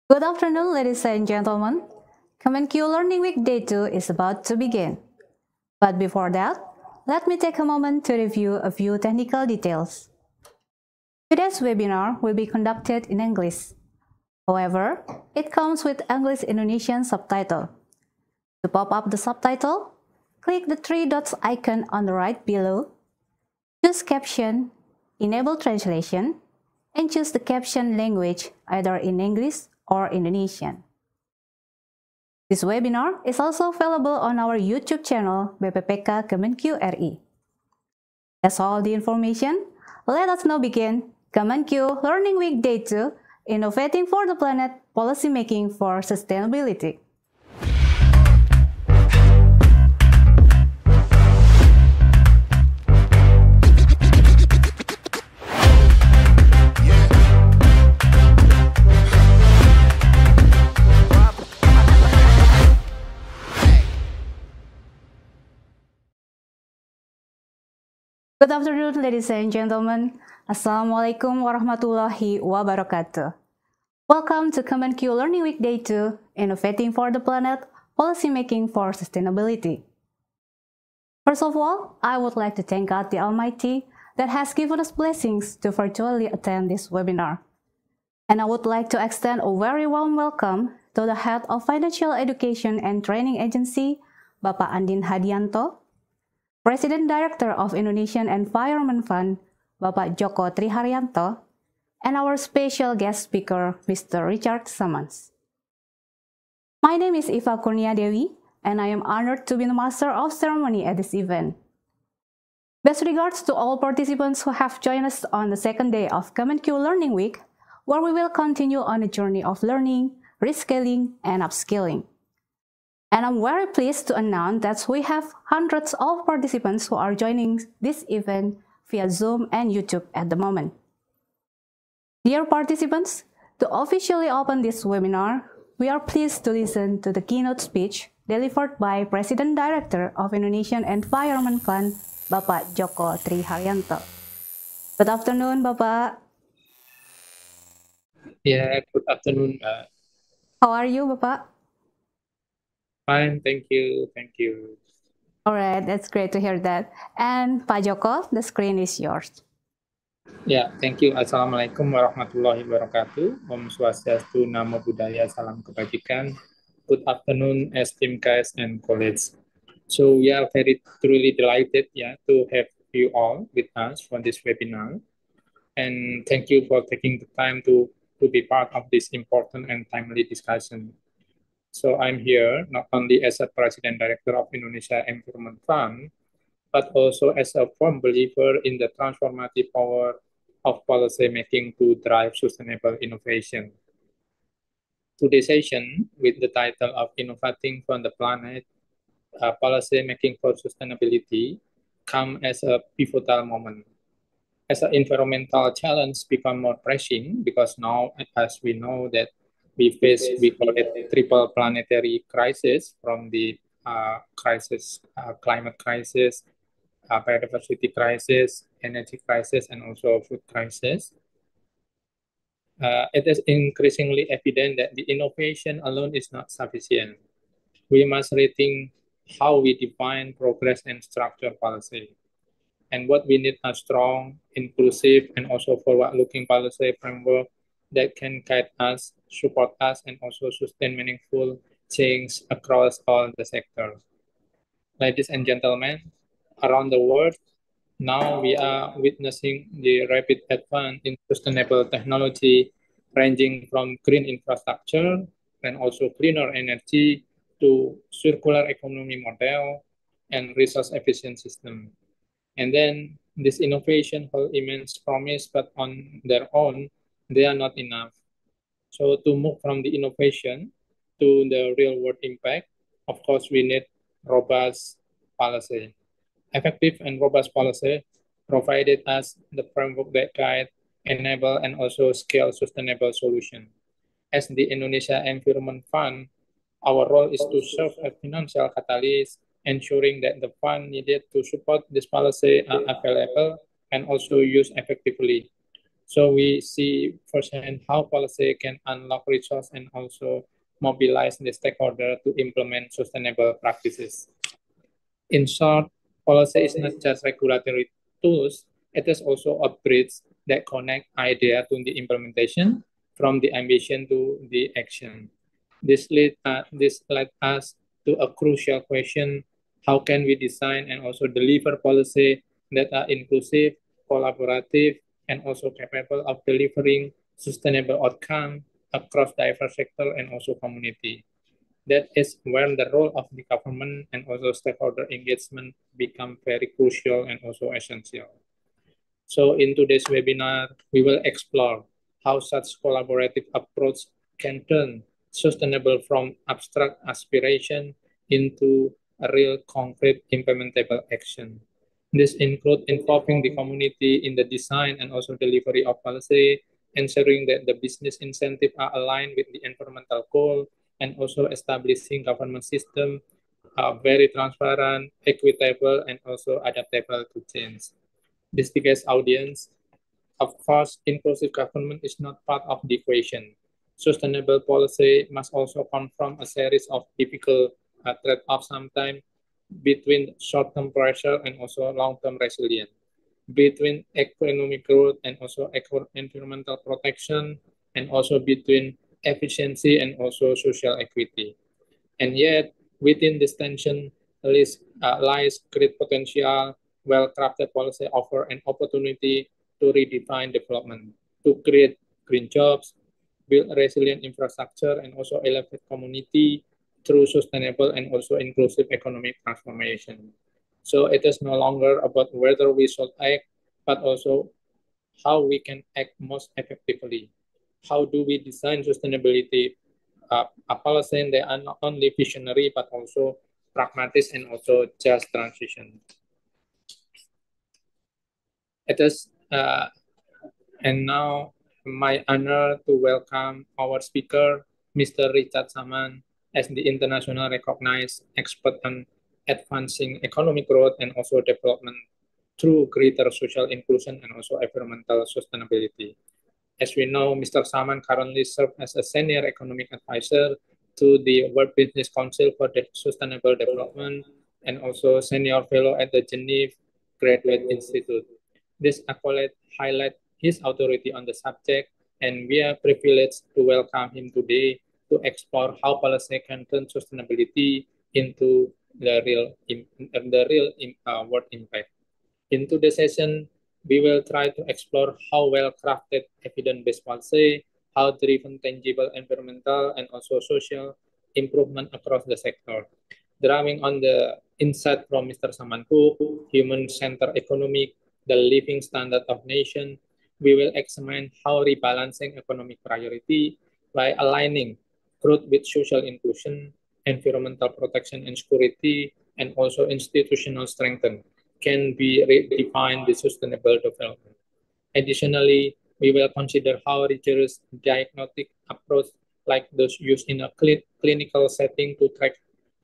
Good afternoon, ladies and gentlemen. Common Q Learning Week Day 2 is about to begin. But before that, let me take a moment to review a few technical details. Today's webinar will be conducted in English. However, it comes with English Indonesian subtitle. To pop up the subtitle, click the three dots icon on the right below, choose Caption, Enable Translation, and choose the caption language either in English or Indonesian. This webinar is also available on our YouTube channel BPPK Kemenq RI. That's all the information. Let us now begin Kemenq Learning Week Day 2, Innovating for the Planet, Policymaking for Sustainability. Good afternoon, ladies and gentlemen. Assalamualaikum warahmatullahi wabarakatuh. Welcome to Kemenq Learning Week Day 2, Innovating for the Planet, Policymaking for Sustainability. First of all, I would like to thank God the Almighty that has given us blessings to virtually attend this webinar. And I would like to extend a very warm welcome to the Head of Financial Education and Training Agency, Bapak Andin Hadianto, President Director of Indonesian Environment Fund, Bapak Joko Triharyanto, and our special guest speaker, Mr. Richard Sammons. My name is Iva Kurnia Dewi, and I am honored to be the Master of Ceremony at this event. Best regards to all participants who have joined us on the second day of Kemenq Learning Week, where we will continue on a journey of learning, reskilling, and upskilling. And I'm very pleased to announce that we have hundreds of participants who are joining this event via Zoom and YouTube at the moment. Dear participants, to officially open this webinar, we are pleased to listen to the keynote speech delivered by President Director of Indonesian Environment Fund, Bapak Joko Triharyanto. Good afternoon, Bapak. Yeah, good afternoon. How are you, Bapak? Fine, thank you. Thank you. All right, that's great to hear that. And Pak Joko, the screen is yours. Ya, thank you. Assalamualaikum warahmatullahi wabarakatuh. Om Swastiastu, Namo Buddhaya, Salam Kebajikan. Good afternoon, esteemed guests and colleagues. So we are very truly delighted, to have you all with us for this webinar. And thank you for taking the time to be part of this important and timely discussion. So I'm here not only as a President Director of Indonesia Environment Fund, but also as a firm believer in the transformative power of policy making to drive sustainable innovation. Today's session, with the title of Innovating for the Planet, Policy Making for Sustainability, come as a pivotal moment. As an environmental challenge become more pressing because now, as we know that we call it triple planetary crisis from the climate crisis, biodiversity crisis, energy crisis, and also food crisis. It is increasingly evident that the innovation alone is not sufficient. We must rethink how we define progress and structure policy. And what we need a strong, inclusive, and also forward-looking policy framework that can guide us, support us, and also sustain meaningful change across all the sectors. Ladies and gentlemen, around the world, now we are witnessing the rapid advance in sustainable technology, ranging from green infrastructure and also cleaner energy to circular economy model and resource efficient system. And then this innovation hold immense promise, but on their own, they are not enough. So to move from the innovation to the real world impact, of course, we need robust policy. Effective and robust policy provided us the framework that guide, enable, and also scale sustainable solution. As the Indonesia Environment Fund, our role is to serve as financial catalyst, ensuring that the fund needed to support this policy are available and also used effectively. So we see firsthand how policy can unlock resource and also mobilize the stakeholder to implement sustainable practices. In short, policy is not just regulatory tools, it is also a bridge that connect idea to the implementation, from the ambition to the action. This led us to a crucial question: how can we design and also deliver policy that are inclusive, collaborative, and also capable of delivering sustainable outcome across diverse sector and also community? That is when the role of the government and also stakeholder engagement become very crucial and also essential. So in today's webinar, we will explore how such collaborative approach can turn sustainable from abstract aspiration into a real concrete implementable action. This includes involving the community in the design and also delivery of policy, ensuring that the business incentives are aligned with the environmental goal, and also establishing government system very transparent, equitable, and also adaptable to change. Distinguished audience, of course, inclusive government is not part of the equation. Sustainable policy must also confront a series of difficult trade-offs sometimes between short-term pressure and also long-term resilience, between economic growth and also environmental protection, and also between efficiency and also social equity. And yet, within this tension lies great potential. Well-crafted policy offer an opportunity to redefine development, to create green jobs, build resilient infrastructure, and also elevate community through sustainable and also inclusive economic transformation. So it is no longer about whether we should act, but also how we can act most effectively. How do we design sustainability a policy that are not only visionary but also pragmatic and also just transition. It is and now my honor to welcome our speaker, Mr. Richard Saman, as the international recognized expert on advancing economic growth and also development through greater social inclusion and also environmental sustainability. As we know, Mr. Saman currently serves as a senior economic advisor to the World Business Council for Sustainable Development and also senior fellow at the Geneva Graduate Institute. This accolade highlights his authority on the subject, and we are privileged to welcome him today to explore how policy can turn sustainability into the real world impact. In today's session, we will try to explore how well-crafted evidence-based policy, how driven tangible environmental and also social improvement across the sector. Drawing on the insight from Mr. Samanku, human-centered economic, the living standard of nation, we will examine how rebalancing economic priority by aligning growth with social inclusion, environmental protection and security, and also institutional strengthening can be redefined the sustainable development. Additionally, we will consider how rigorous diagnostic approach like those used in a clinical setting to track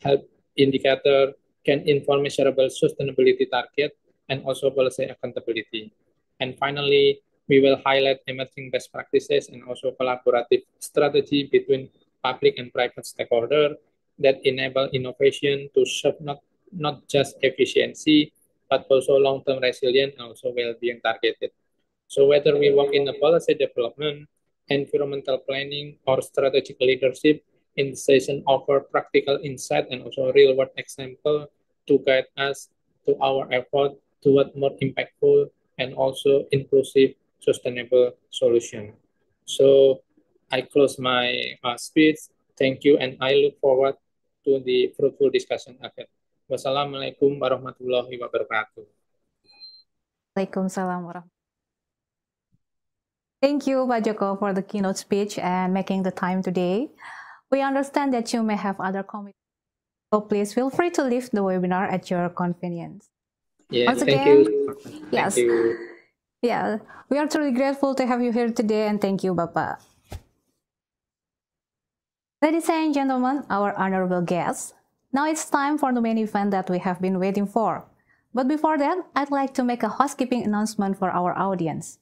health indicator can inform measurable sustainability target and also policy accountability. And finally, we will highlight emerging best practices and also collaborative strategy between public and private stakeholders that enable innovation to serve not just efficiency, but also long-term resilience and also well-being targeted. So whether we work in the policy development, environmental planning, or strategic leadership, in the session offer practical insight and also real-world example to guide us to our effort toward more impactful and also inclusive sustainable solution. So I close my speech. Thank you, and I look forward to the fruitful discussion ahead. Wassalamualaikum warahmatullahi wabarakatuh. Waalaikumsalam warahmatullahi. Thank you, Pak Joko, for the keynote speech and making the time today. We understand that you may have other commitments, so please feel free to leave the webinar at your convenience. Yeah, Once thank again, you. yes, Thank you. yeah, we are truly grateful to have you here today, and thank you, Bapak. Ladies and gentlemen, our honorable guests, now it's time for the main event that we have been waiting for. But before that, I'd like to make a housekeeping announcement for our audience.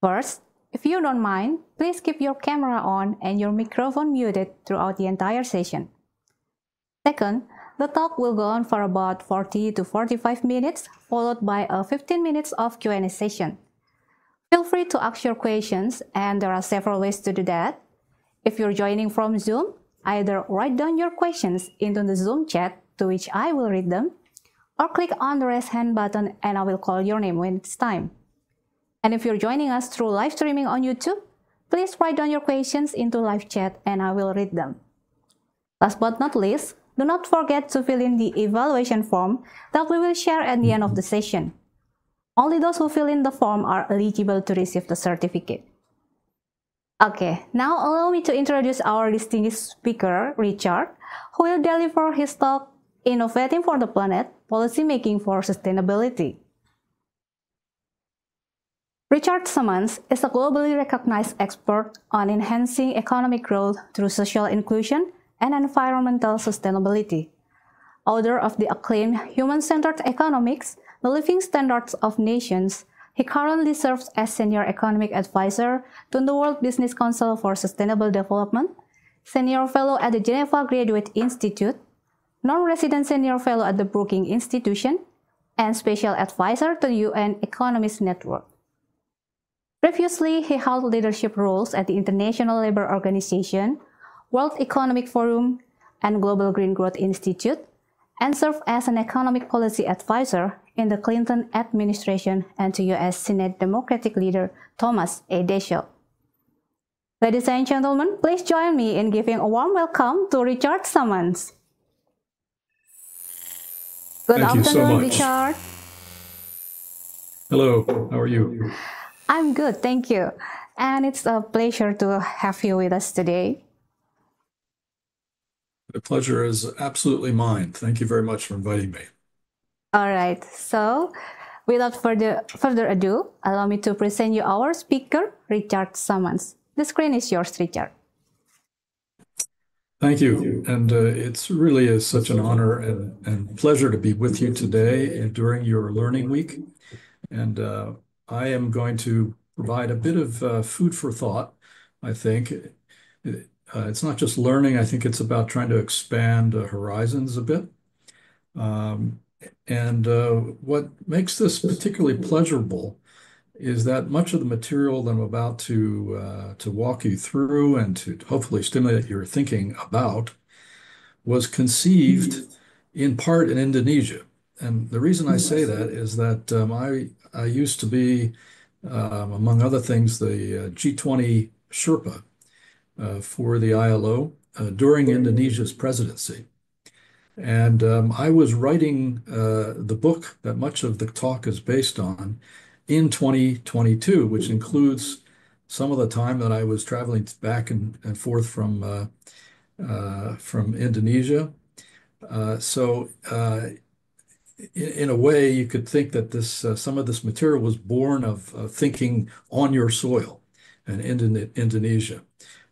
First, if you don't mind, please keep your camera on and your microphone muted throughout the entire session. Second, the talk will go on for about 40 to 45 minutes, followed by a 15 minutes of Q&A session. Feel free to ask your questions, and there are several ways to do that. If you're joining from Zoom, either write down your questions into the Zoom chat, to which I will read them, or click on the raise hand button and I will call your name when it's time. And if you're joining us through live streaming on YouTube, please write down your questions into live chat and I will read them. Last but not least, do not forget to fill in the evaluation form that we will share at the end of the session. Only those who fill in the form are eligible to receive the certificate. Okay, now allow me to introduce our distinguished speaker, Richard, who will deliver his talk, Innovating for the Planet, Policymaking for Sustainability. Richard Simmons is a globally recognized expert on enhancing economic growth through social inclusion and environmental sustainability. Author of the acclaimed Human-Centered Economics, The Living Standards of Nations, he currently serves as Senior Economic Advisor to the World Business Council for Sustainable Development, Senior Fellow at the Geneva Graduate Institute, Non-Resident Senior Fellow at the Brookings Institution, and Special Advisor to the UN Economist Network. Previously, he held leadership roles at the International Labour Organization, World Economic Forum, and Global Green Growth Institute, and served as an economic policy advisor in the Clinton administration and to U.S. Senate Democratic leader Thomas A. Deschel. Ladies and gentlemen, please join me in giving a warm welcome to Richard Simmons. Good Thank you so afternoon, much. Richard. Hello, how are you? I'm good, thank you. And it's a pleasure to have you with us today. The pleasure is absolutely mine. Thank you very much for inviting me. All right, so without further ado, allow me to present you our speaker, Richard Simmons. The screen is yours, Richard. Thank you. And it's really is such an honor and pleasure to be with you today and during your learning week. And I am going to provide a bit of food for thought, I think. It's not just learning. I think it's about trying to expand horizons a bit. What makes this particularly pleasurable is that much of the material that I'm about to walk you through and to hopefully stimulate your thinking about was conceived in part in Indonesia. And the reason I say that is that I used to be, among other things, the G20 Sherpa for the ILO during Indonesia's presidency. And I was writing the book that much of the talk is based on in 2022, which includes some of the time that I was traveling back and forth from Indonesia. In a way, you could think that some of this material was born of thinking on your soil and in Indonesia.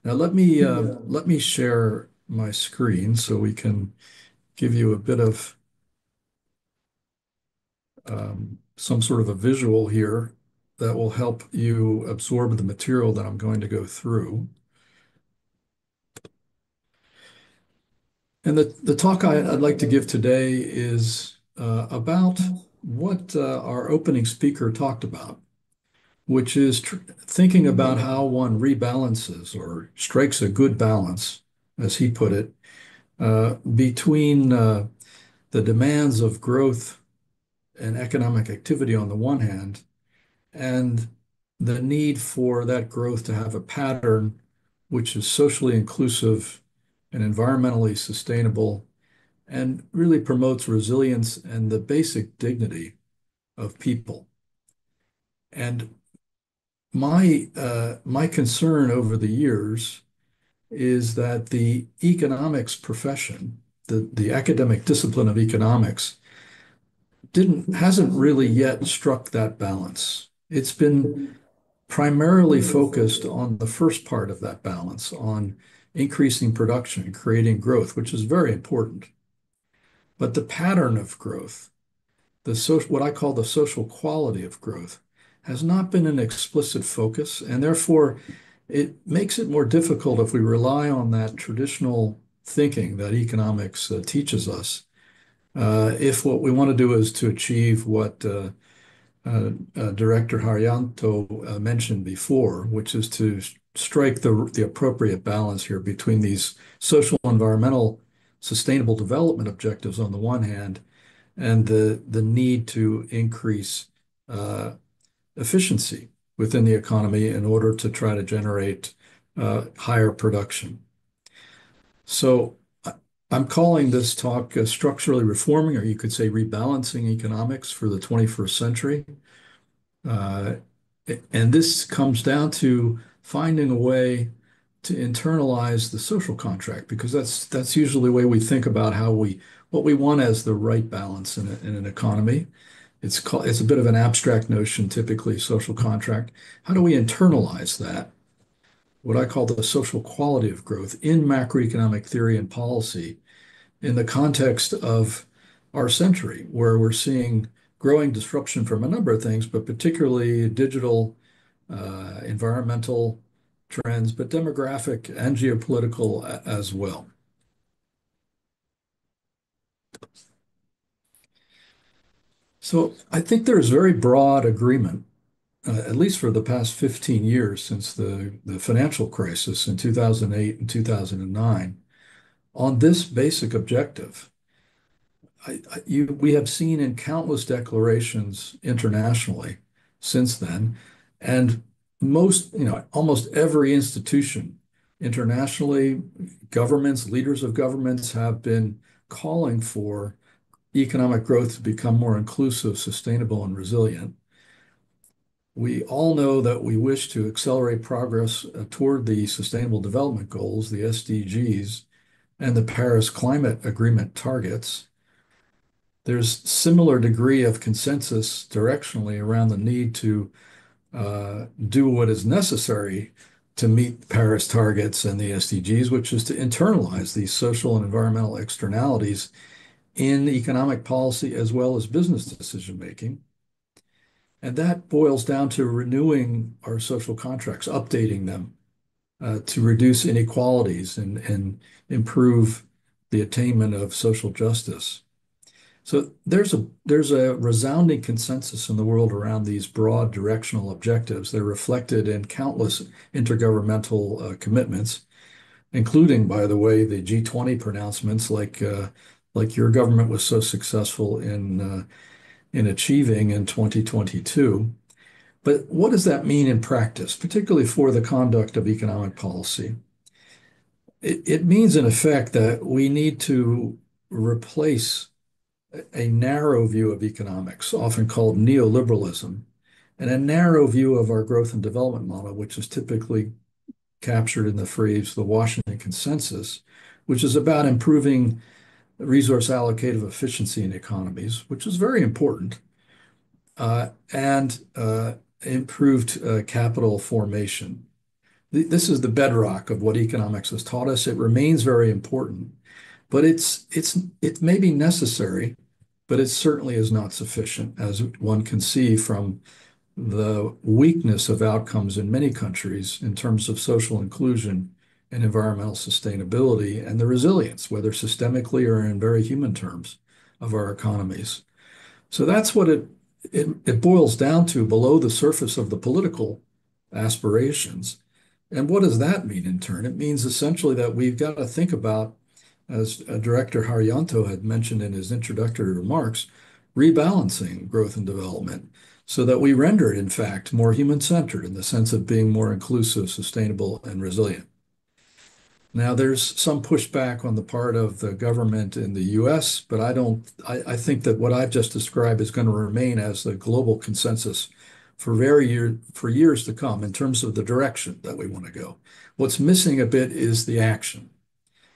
Now let me share my screen so we can give you a bit of some sort of a visual here that will help you absorb the material that I'm going to go through. And the talk I'd like to give today is about what our opening speaker talked about, which is thinking about how one rebalances or strikes a good balance, as he put it, between the demands of growth and economic activity on the one hand, and the need for that growth to have a pattern which is socially inclusive and environmentally sustainable and really promotes resilience and the basic dignity of people. And my concern over the years is that the economics profession, the academic discipline of economics, hasn't really yet struck that balance. It's been primarily focused on the first part of that balance, on increasing production, creating growth, which is very important. But the pattern of growth, what I call the social quality of growth, has not been an explicit focus, and therefore it makes it more difficult if we rely on that traditional thinking that economics teaches us. If what we want to do is to achieve what Director Haryanto mentioned before, which is to strike the appropriate balance here between these social, environmental, sustainable development objectives on the one hand, and the need to increase efficiency within the economy in order to try to generate higher production. So I'm calling this talk structurally reforming, or you could say rebalancing economics for the 21st century. And this comes down to finding a way to internalize the social contract, because that's usually the way we think about what we want as the right balance in an economy. It's a bit of an abstract notion, typically social contract. How do we internalize that? What I call the social quality of growth in macroeconomic theory and policy in the context of our century, where we're seeing growing disruption from a number of things, but particularly digital, environmental trends, but demographic and geopolitical as well. So I think there is very broad agreement, at least for the past 15 years since the financial crisis in 2008 and 2009, on this basic objective. We have seen in countless declarations internationally since then, and almost every institution internationally, governments, leaders of governments have been calling for economic growth to become more inclusive, sustainable, and resilient. We all know that we wish to accelerate progress toward the Sustainable Development Goals, the SDGs, and the Paris Climate Agreement targets. There's similar degree of consensus directionally around the need to do what is necessary to meet Paris targets and the SDGs, which is to internalize these social and environmental externalities in economic policy as well as business decision making. And that boils down to renewing our social contracts, updating them to reduce inequalities and improve the attainment of social justice. So there's a resounding consensus in the world around these broad directional objectives. They're reflected in countless intergovernmental commitments, including, by the way, the G20 pronouncements, like your government was so successful in achieving in 2022. But what does that mean in practice, particularly for the conduct of economic policy? It means, in effect, that we need to replace a narrow view of economics, often called neoliberalism, and a narrow view of our growth and development model, which is typically captured in the phrase the Washington Consensus, which is about improving resource allocative efficiency in economies, which is very important, and improved capital formation. This is the bedrock of what economics has taught us. It remains very important, but it may be necessary, but it certainly is not sufficient, as one can see from the weakness of outcomes in many countries in terms of social inclusion and environmental sustainability and the resilience, whether systemically or in very human terms, of our economies. So that's what it boils down to below the surface of the political aspirations. And what does that mean in turn? It means essentially that we've got to think about, as Director Haryanto had mentioned in his introductory remarks, rebalancing growth and development so that we render it, in fact, more human-centered in the sense of being more inclusive, sustainable, and resilient. Now, there's some pushback on the part of the government in the US, but I think that what I've just described is going to remain as the global consensus for years to come in terms of the direction that we want to go. What's missing a bit is the action.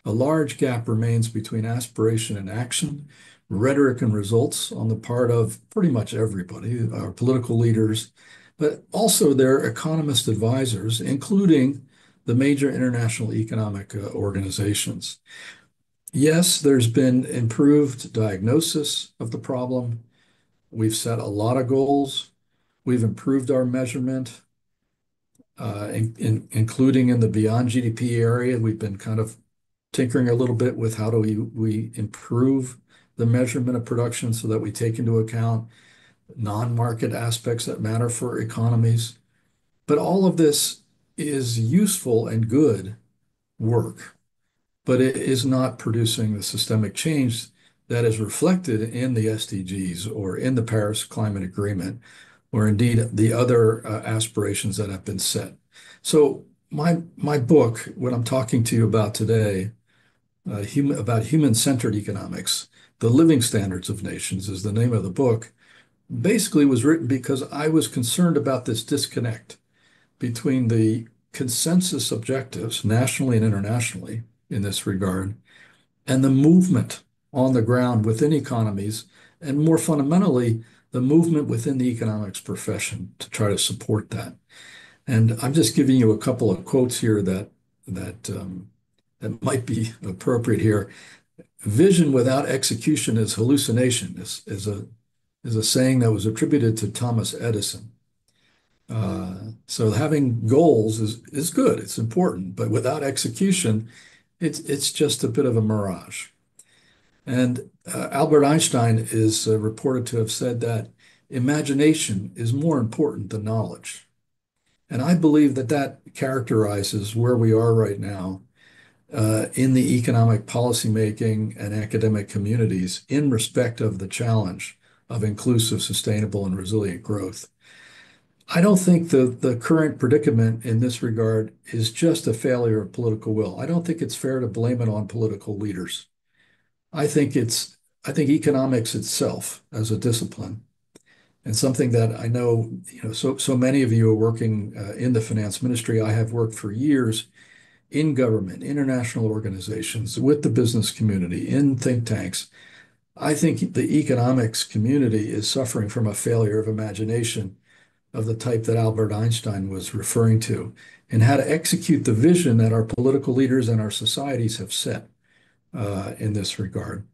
A large gap remains between aspiration and action, rhetoric and results on the part of pretty much everybody, our political leaders, but also their economist advisors, including the major international economic organizations. Yes, there's been improved diagnosis of the problem. We've set a lot of goals. We've improved our measurement, including in the beyond GDP area. We've been kind of tinkering a little bit with how do we improve the measurement of production so that we take into account non-market aspects that matter for economies. But all of this is useful and good work, but it is not producing the systemic change that is reflected in the SDGs or in the Paris Climate Agreement, or indeed the other aspirations that have been set. So my book, what I'm talking to you about today, about human-centered economics, the living standards of nations is the name of the book, basically was written because I was concerned about this disconnect between the consensus objectives, nationally and internationally, in this regard, and the movement on the ground within economies, and more fundamentally, the movement within the economics profession to try to support that. And I'm just giving you a couple of quotes here that might be appropriate here. Vision without execution is hallucination, is a saying that was attributed to Thomas Edison. So having goals is good, it's important, but without execution, it's just a bit of a mirage. And Albert Einstein is reported to have said that imagination is more important than knowledge. And I believe that that characterizes where we are right now in the economic policymaking and academic communities in respect of the challenge of inclusive, sustainable, and resilient growth. I don't think the current predicament in this regard is just a failure of political will. I don't think it's fair to blame it on political leaders. I think economics itself as a discipline and something that I know, so many of you are working in the finance ministry. I have worked for years in government, international organizations, with the business community, in think tanks. I think the economics community is suffering from a failure of imagination of the type that Albert Einstein was referring to, and how to execute the vision that our political leaders and our societies have set in this regard.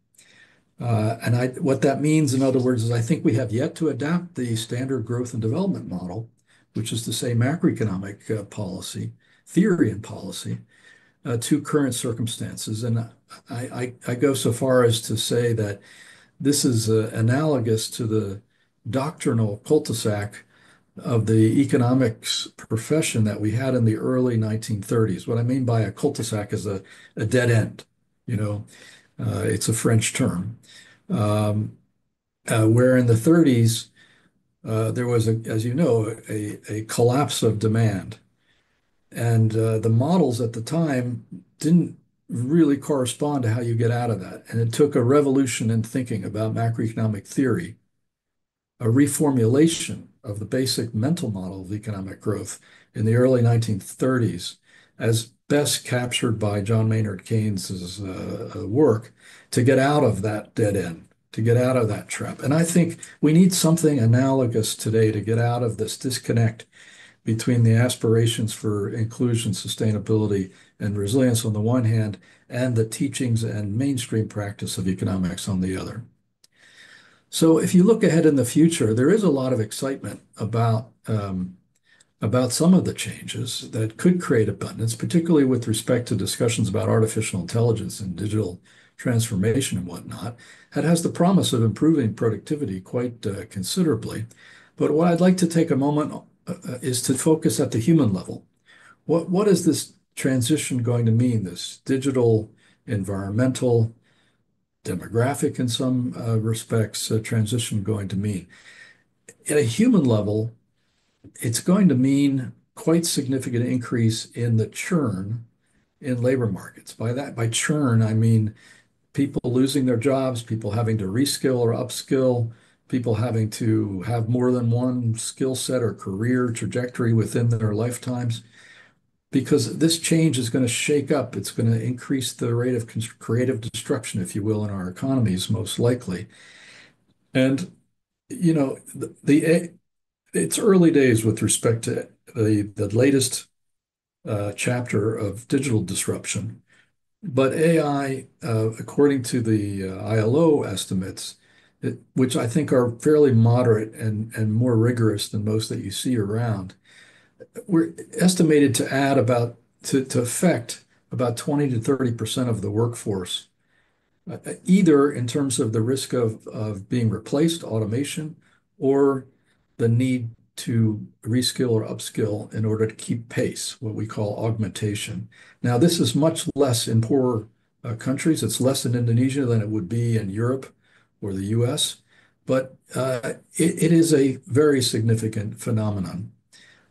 What that means, in other words, is I think we have yet to adapt the standard growth and development model, which is to say macroeconomic policy, theory and policy, to current circumstances. And I go so far as to say that this is analogous to the doctrinal cul-de-sac of the economics profession that we had in the early 1930s. What I mean by a cul-de-sac is a dead end. It's a French term. Where in the 30s, there was, as you know, a collapse of demand. And the models at the time didn't really correspond to how you get out of that. And it took a revolution in thinking about macroeconomic theory, a reformulation of the basic mental model of economic growth in the early 1930s, as best captured by John Maynard Keynes's work, to get out of that dead end, to get out of that trap. And I think we need something analogous today to get out of this disconnect between the aspirations for inclusion, sustainability, and resilience on the one hand, and the teachings and mainstream practice of economics on the other. So if you look ahead in the future, there is a lot of excitement about some of the changes that could create abundance, particularly with respect to discussions about artificial intelligence and digital transformation and whatnot. That has the promise of improving productivity quite considerably. But what I'd like to take a moment is to focus at the human level. What is this transition going to mean, this digital, environmental, demographic in some respects transition going to mean? At a human level, it's going to mean quite significant increase in the churn in labor markets. By churn, I mean people losing their jobs, people having to reskill or upskill, people having to have more than one skill set or career trajectory within their lifetimes, because this change is going to shake up. It's going to increase the rate of creative destruction, if you will, in our economies, most likely. And, it's early days with respect to the latest chapter of digital disruption. But AI, according to the ILO estimates, which I think are fairly moderate and more rigorous than most that you see around, we're estimated to add to affect about 20 to 30% of the workforce, either in terms of the risk of being replaced, automation, or the need to reskill or upskill in order to keep pace, what we call augmentation. Now, this is much less in poorer countries. It's less in Indonesia than it would be in Europe or the US, but it is a very significant phenomenon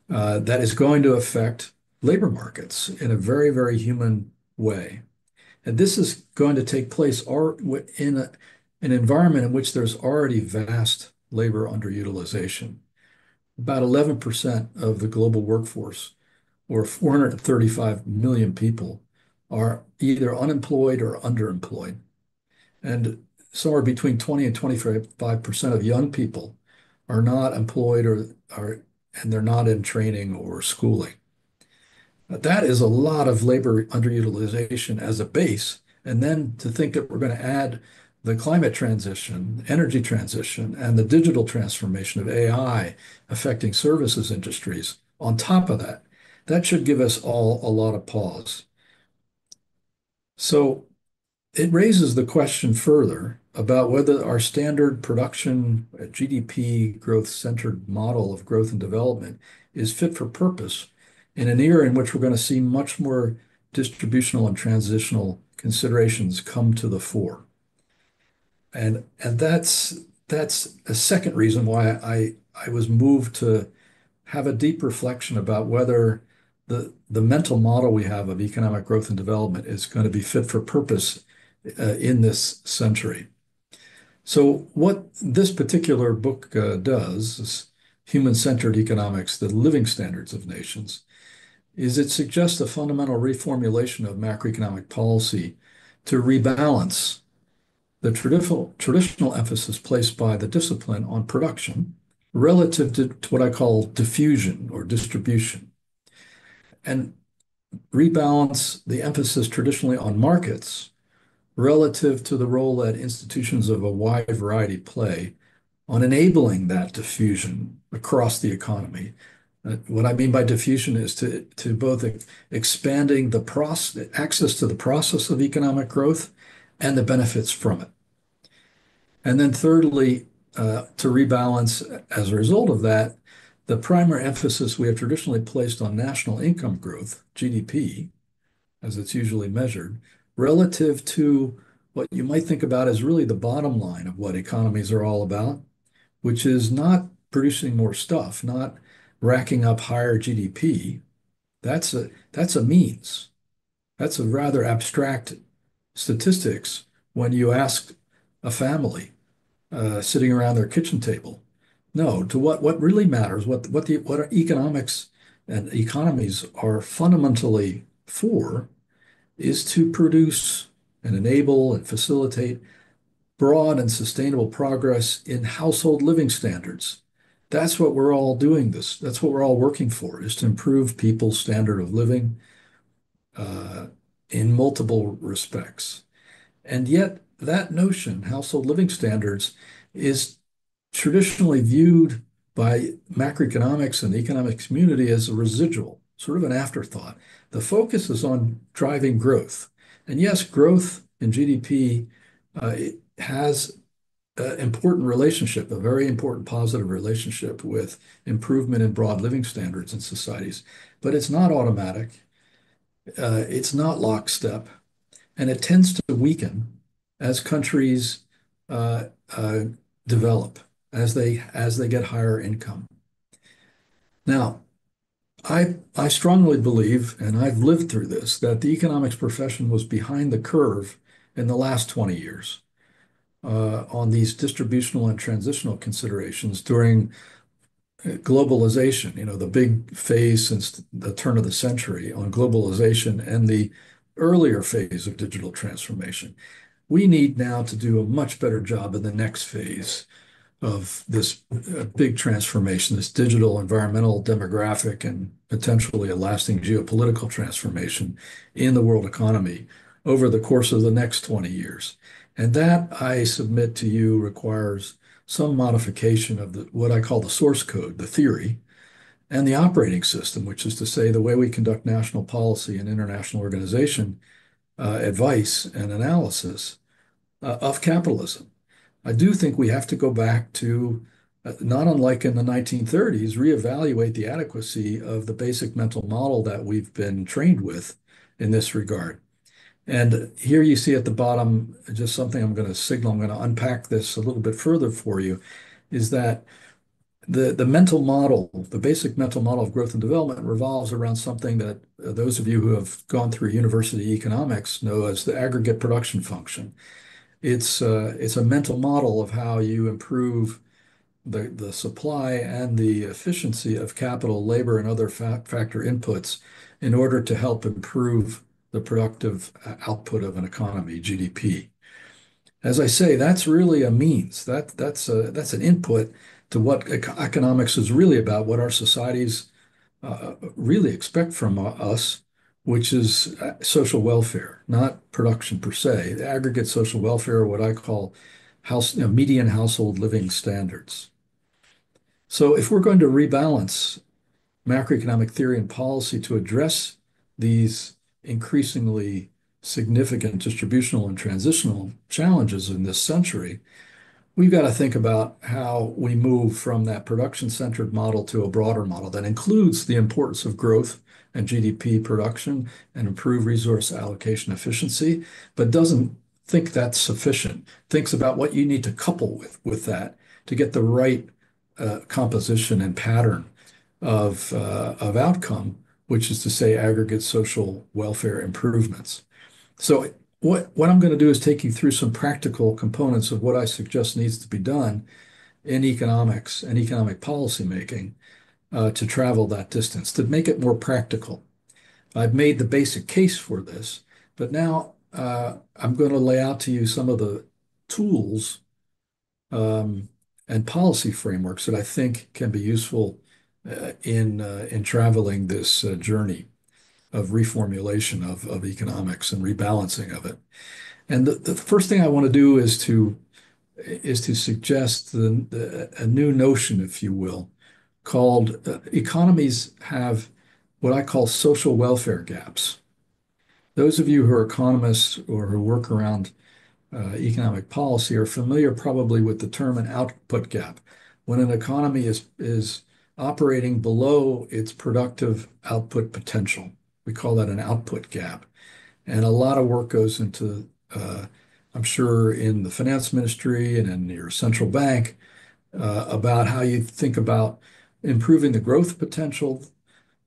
that is going to affect labor markets in a very, very human way. And this is going to take place in an environment in which there's already vast labor underutilization. About 11% of the global workforce, or 435 million people, are either unemployed or underemployed. And somewhere between 20 and 25% of young people are not employed and they're not in training or schooling. That is a lot of labor underutilization as a base. And then to think that we're going to add the climate transition, energy transition, and the digital transformation of AI affecting services industries on top of that, that should give us all a lot of pause. So it raises the question further about whether our standard production GDP growth-centered model of growth and development is fit for purpose in an era in which we're going to see much more distributional and transitional considerations come to the fore. And that's a second reason why I was moved to have a deep reflection about whether the mental model we have of economic growth and development is going to be fit for purpose in this century. So what this particular book does, is Human-Centered Economics, the Living Standards of Nations, is it suggests a fundamental reformulation of macroeconomic policy to rebalance the traditional emphasis placed by the discipline on production relative to what I call diffusion or distribution, and rebalance the emphasis traditionally on markets relative to the role that institutions of a wide variety play on enabling that diffusion across the economy. What I mean by diffusion is to both expanding the access to the process of economic growth and the benefits from it. And then thirdly, to rebalance as a result of that, the primary emphasis we have traditionally placed on national income growth, GDP, as it's usually measured, relative to what you might think about as really the bottom line of what economies are all about, which is not producing more stuff, not racking up higher GDP. That's a means. That's a rather abstract statistics when you ask a family sitting around their kitchen table. No, to what really matters, what economics and economies are fundamentally for, is to produce and enable and facilitate broad and sustainable progress in household living standards. That's what we're all doing that's what we're all working for, is to improve people's standard of living in multiple respects. And yet that notion, household living standards, is traditionally viewed by macroeconomics and the economic community as a residual, sort of an afterthought. The focus is on driving growth. And yes, growth in GDP has an important relationship, a very important positive relationship with improvement in broad living standards in societies. But it's not automatic. It's not lockstep. And it tends to weaken as countries develop, as they get higher income. Now, I strongly believe, and I've lived through this, that the economics profession was behind the curve in the last 20 years on these distributional and transitional considerations during globalization, the big phase since the turn of the century on globalization and the earlier phase of digital transformation. We need now to do a much better job in the next phase of this big transformation, this digital, environmental, demographic, and potentially a lasting geopolitical transformation in the world economy over the course of the next 20 years. And that, I submit to you, requires some modification of what I call the source code, the theory, and the operating system, which is to say the way we conduct national policy and international organization advice and analysis of capitalism. I do think we have to go back to, not unlike in the 1930s, reevaluate the adequacy of the basic mental model that we've been trained with in this regard. And here you see at the bottom, just something I'm going to signal, I'm going to unpack this a little bit further for you, is that the mental model, the basic mental model of growth and development revolves around something that those of you who have gone through university economics know as the aggregate production function. It's a mental model of how you improve the supply and the efficiency of capital, labor, and other factor inputs in order to help improve the productive output of an economy, GDP. As I say, that's really a means. That's an input to what economics is really about, what our societies really expect from us, which is social welfare, not production per se. The aggregate social welfare, what I call median household living standards. So if we're going to rebalance macroeconomic theory and policy to address these increasingly significant distributional and transitional challenges in this century, we've got to think about how we move from that production-centered model to a broader model that includes the importance of growth and GDP production and improve resource allocation efficiency, but doesn't think that's sufficient. Thinks about what you need to couple with that to get the right composition and pattern of outcome, which is to say aggregate social welfare improvements. So what I'm going to do is take you through some practical components of what I suggest needs to be done in economics and economic policy making to travel that distance, to make it more practical. I've made the basic case for this, but now I'm going to lay out to you some of the tools and policy frameworks that I think can be useful in traveling this journey of reformulation of economics and rebalancing of it. And the first thing I want to do is to suggest a new notion, if you will, called economies have what I call social welfare gaps. Those of you who are economists or who work around economic policy are familiar probably with the term an output gap. When an economy is operating below its productive output potential, we call that an output gap. And a lot of work goes into, I'm sure, in the finance ministry and in your central bank about how you think about improving the growth potential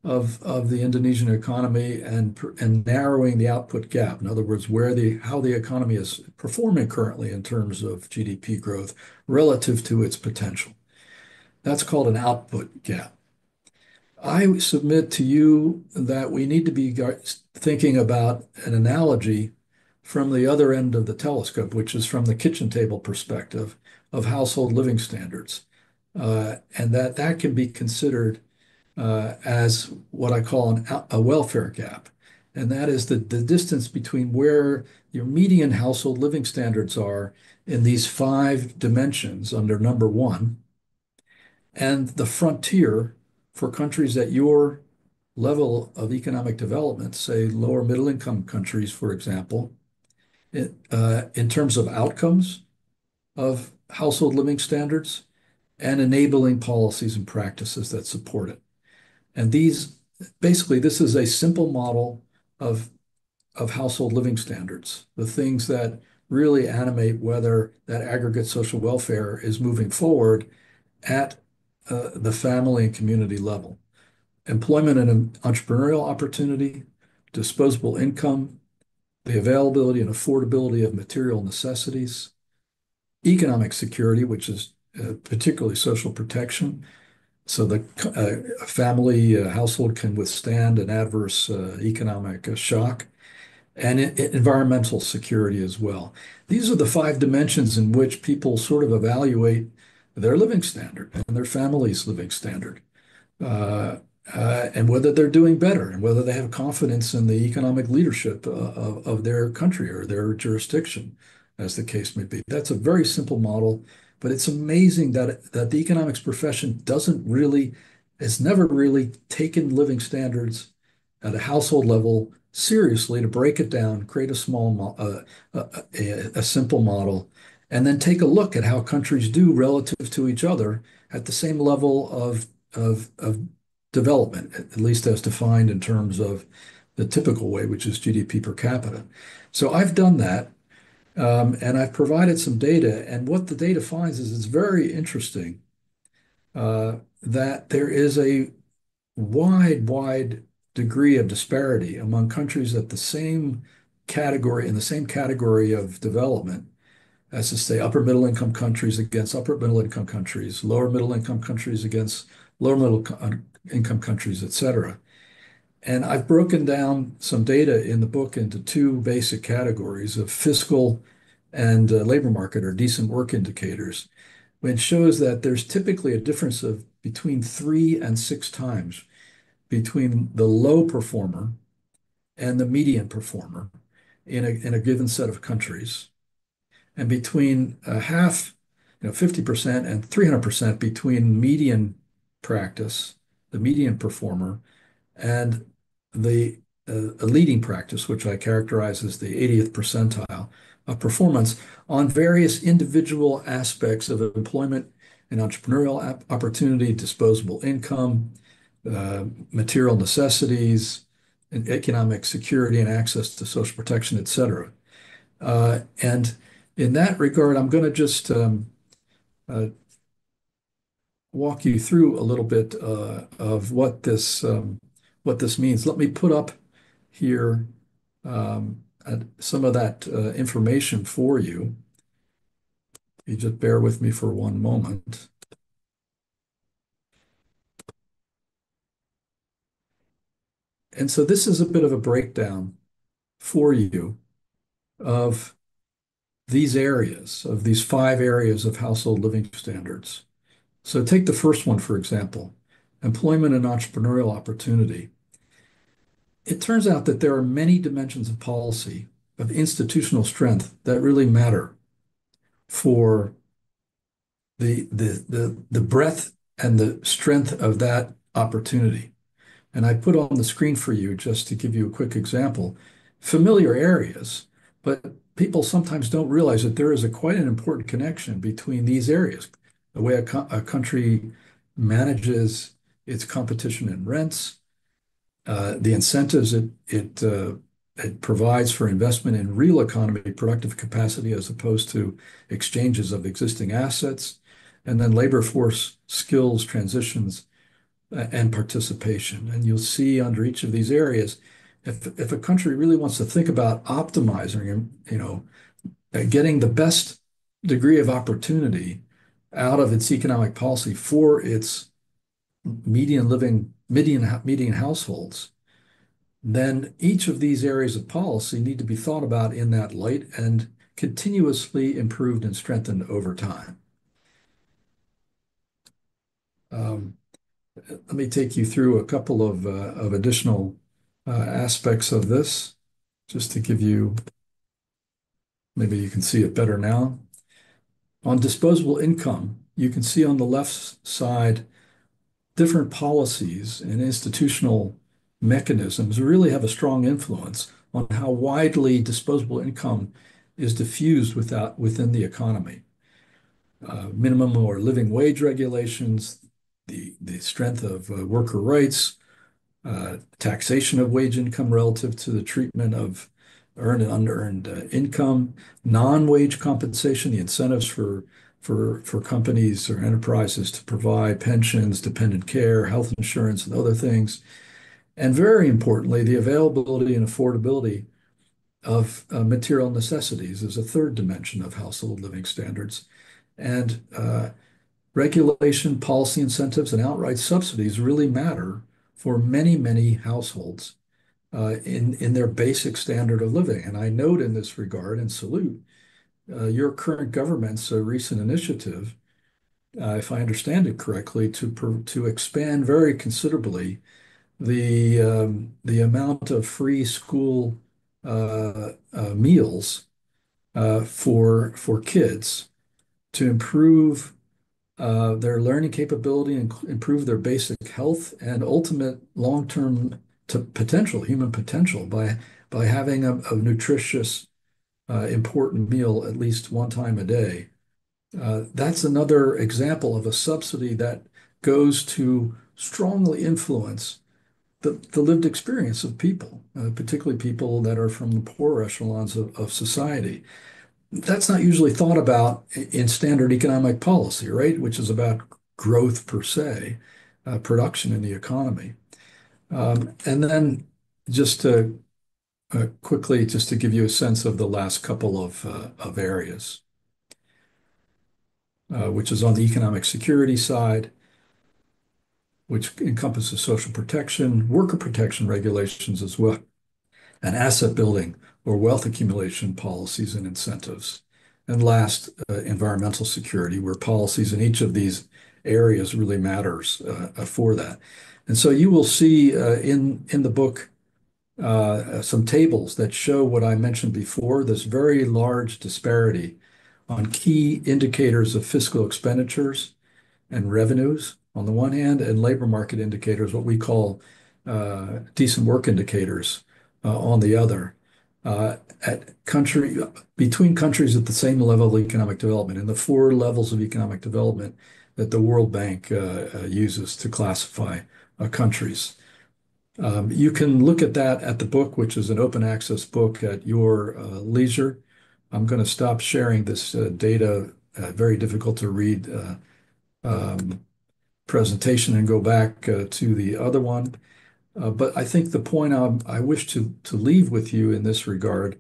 of the Indonesian economy and narrowing the output gap. In other words, how the economy is performing currently in terms of GDP growth relative to its potential. That's called an output gap. I submit to you that we need to be thinking about an analogy from the other end of the telescope, which is from the kitchen table perspective of household living standards. And that can be considered as what I call a welfare gap. And that is the distance between where your median household living standards are in these 5 dimensions under number 1 and the frontier for countries at your level of economic development, say lower middle income countries, for example, in terms of outcomes of household living standards and enabling policies and practices that support it. And basically, this is a simple model of household living standards, the things that really animate whether that aggregate social welfare is moving forward at the family and community level. Employment and entrepreneurial opportunity, disposable income, the availability and affordability of material necessities, economic security, which is particularly social protection, so the family household can withstand an adverse economic shock, and environmental security as well. These are the 5 dimensions in which people sort of evaluate their living standard and their family's living standard, and whether they're doing better and whether they have confidence in the economic leadership of their country or their jurisdiction as the case may be. That's a very simple model, but it's amazing that the economics profession has never really taken living standards at a household level seriously to break it down, create a simple model, and then take a look at how countries do relative to each other at the same level of development, at least as defined in terms of the typical way, which is GDP per capita. So I've done that, and I've provided some data, and what the data finds is it's very interesting that there is a wide degree of disparity among countries at the same category, in the same category of development, as to say upper middle income countries against upper middle income countries, lower middle income countries against lower income countries, et cetera. And I've broken down some data in the book into two basic categories of fiscal and labor market or decent work indicators, which shows that there's typically a difference of between 3 and 6 times between the low performer and the median performer in a given set of countries, and between half, 50% and 300% between median practice, the median performer, and the a leading practice, which I characterize as the 80th percentile of performance on various individual aspects of employment and entrepreneurial opportunity, disposable income, material necessities, and economic security and access to social protection, et cetera. And in that regard, I'm going to just uh, walk you through a little bit of what this means. Let me put up here some of that information for you. You just bear with me for one moment. And so this is a bit of a breakdown for you of of these 5 areas of household living standards. So take the first one, for example, employment and entrepreneurial opportunity. It turns out that there are many dimensions of policy, of institutional strength that really matter for the breadth and the strength of that opportunity. And I put on the screen for you, just to give you a quick example, familiar areas, but people sometimes don't realize that there is quite an important connection between these areas. The way a country manages its competition in rents, the incentives it provides for investment in real economy, productive capacity, as opposed to exchanges of existing assets, and then labor force skills, transitions, and participation. And you'll see under each of these areas, if a country really wants to think about optimizing, getting the best degree of opportunity out of its economic policy for its median households, then each of these areas of policy need to be thought about in that light and continuously improved and strengthened over time. Let me take you through a couple of additional aspects of this, just to give you, maybe you can see it better now. On disposable income, you can see on the left side different policies and institutional mechanisms really have a strong influence on how widely disposable income is diffused within the economy. Minimum or living wage regulations, the strength of worker rights, taxation of wage income relative to the treatment of earned and unearned income, non-wage compensation, the incentives for companies or enterprises to provide pensions, dependent care, health insurance, and other things. And very importantly, the availability and affordability of material necessities is a third dimension of household living standards. And regulation, policy incentives, and outright subsidies really matter for many households in their basic standard of living. And I note in this regard and salute your current government's recent initiative, if I understand it correctly, to expand very considerably the amount of free school meals for kids to improve their learning capability and improve their basic health and ultimate long-term potential, human potential by having a nutritious, important meal at least one time a day. That's another example of a subsidy that goes to strongly influence the lived experience of people, particularly people that are from the poorer echelons of society. That's not usually thought about in standard economic policy, right? Which is about growth per se, production in the economy. And then just to quickly, just to give you a sense of the last couple of areas, which is on the economic security side, which encompasses social protection, worker protection regulations as well, and asset building or wealth accumulation policies and incentives. And last, environmental security, where policies in each of these areas really matters for that. And so you will see in the book some tables that show what I mentioned before, this very large disparity on key indicators of fiscal expenditures and revenues on the one hand, and labor market indicators, what we call decent work indicators, on the other. At country Between countries at the same level of economic development, in the four levels of economic development that the World Bank uses to classify countries. You can look at that at the book, which is an open access book at your leisure. I'm going to stop sharing this data, very difficult to read um, presentation, and go back to the other one. But I think the point I wish to leave with you in this regard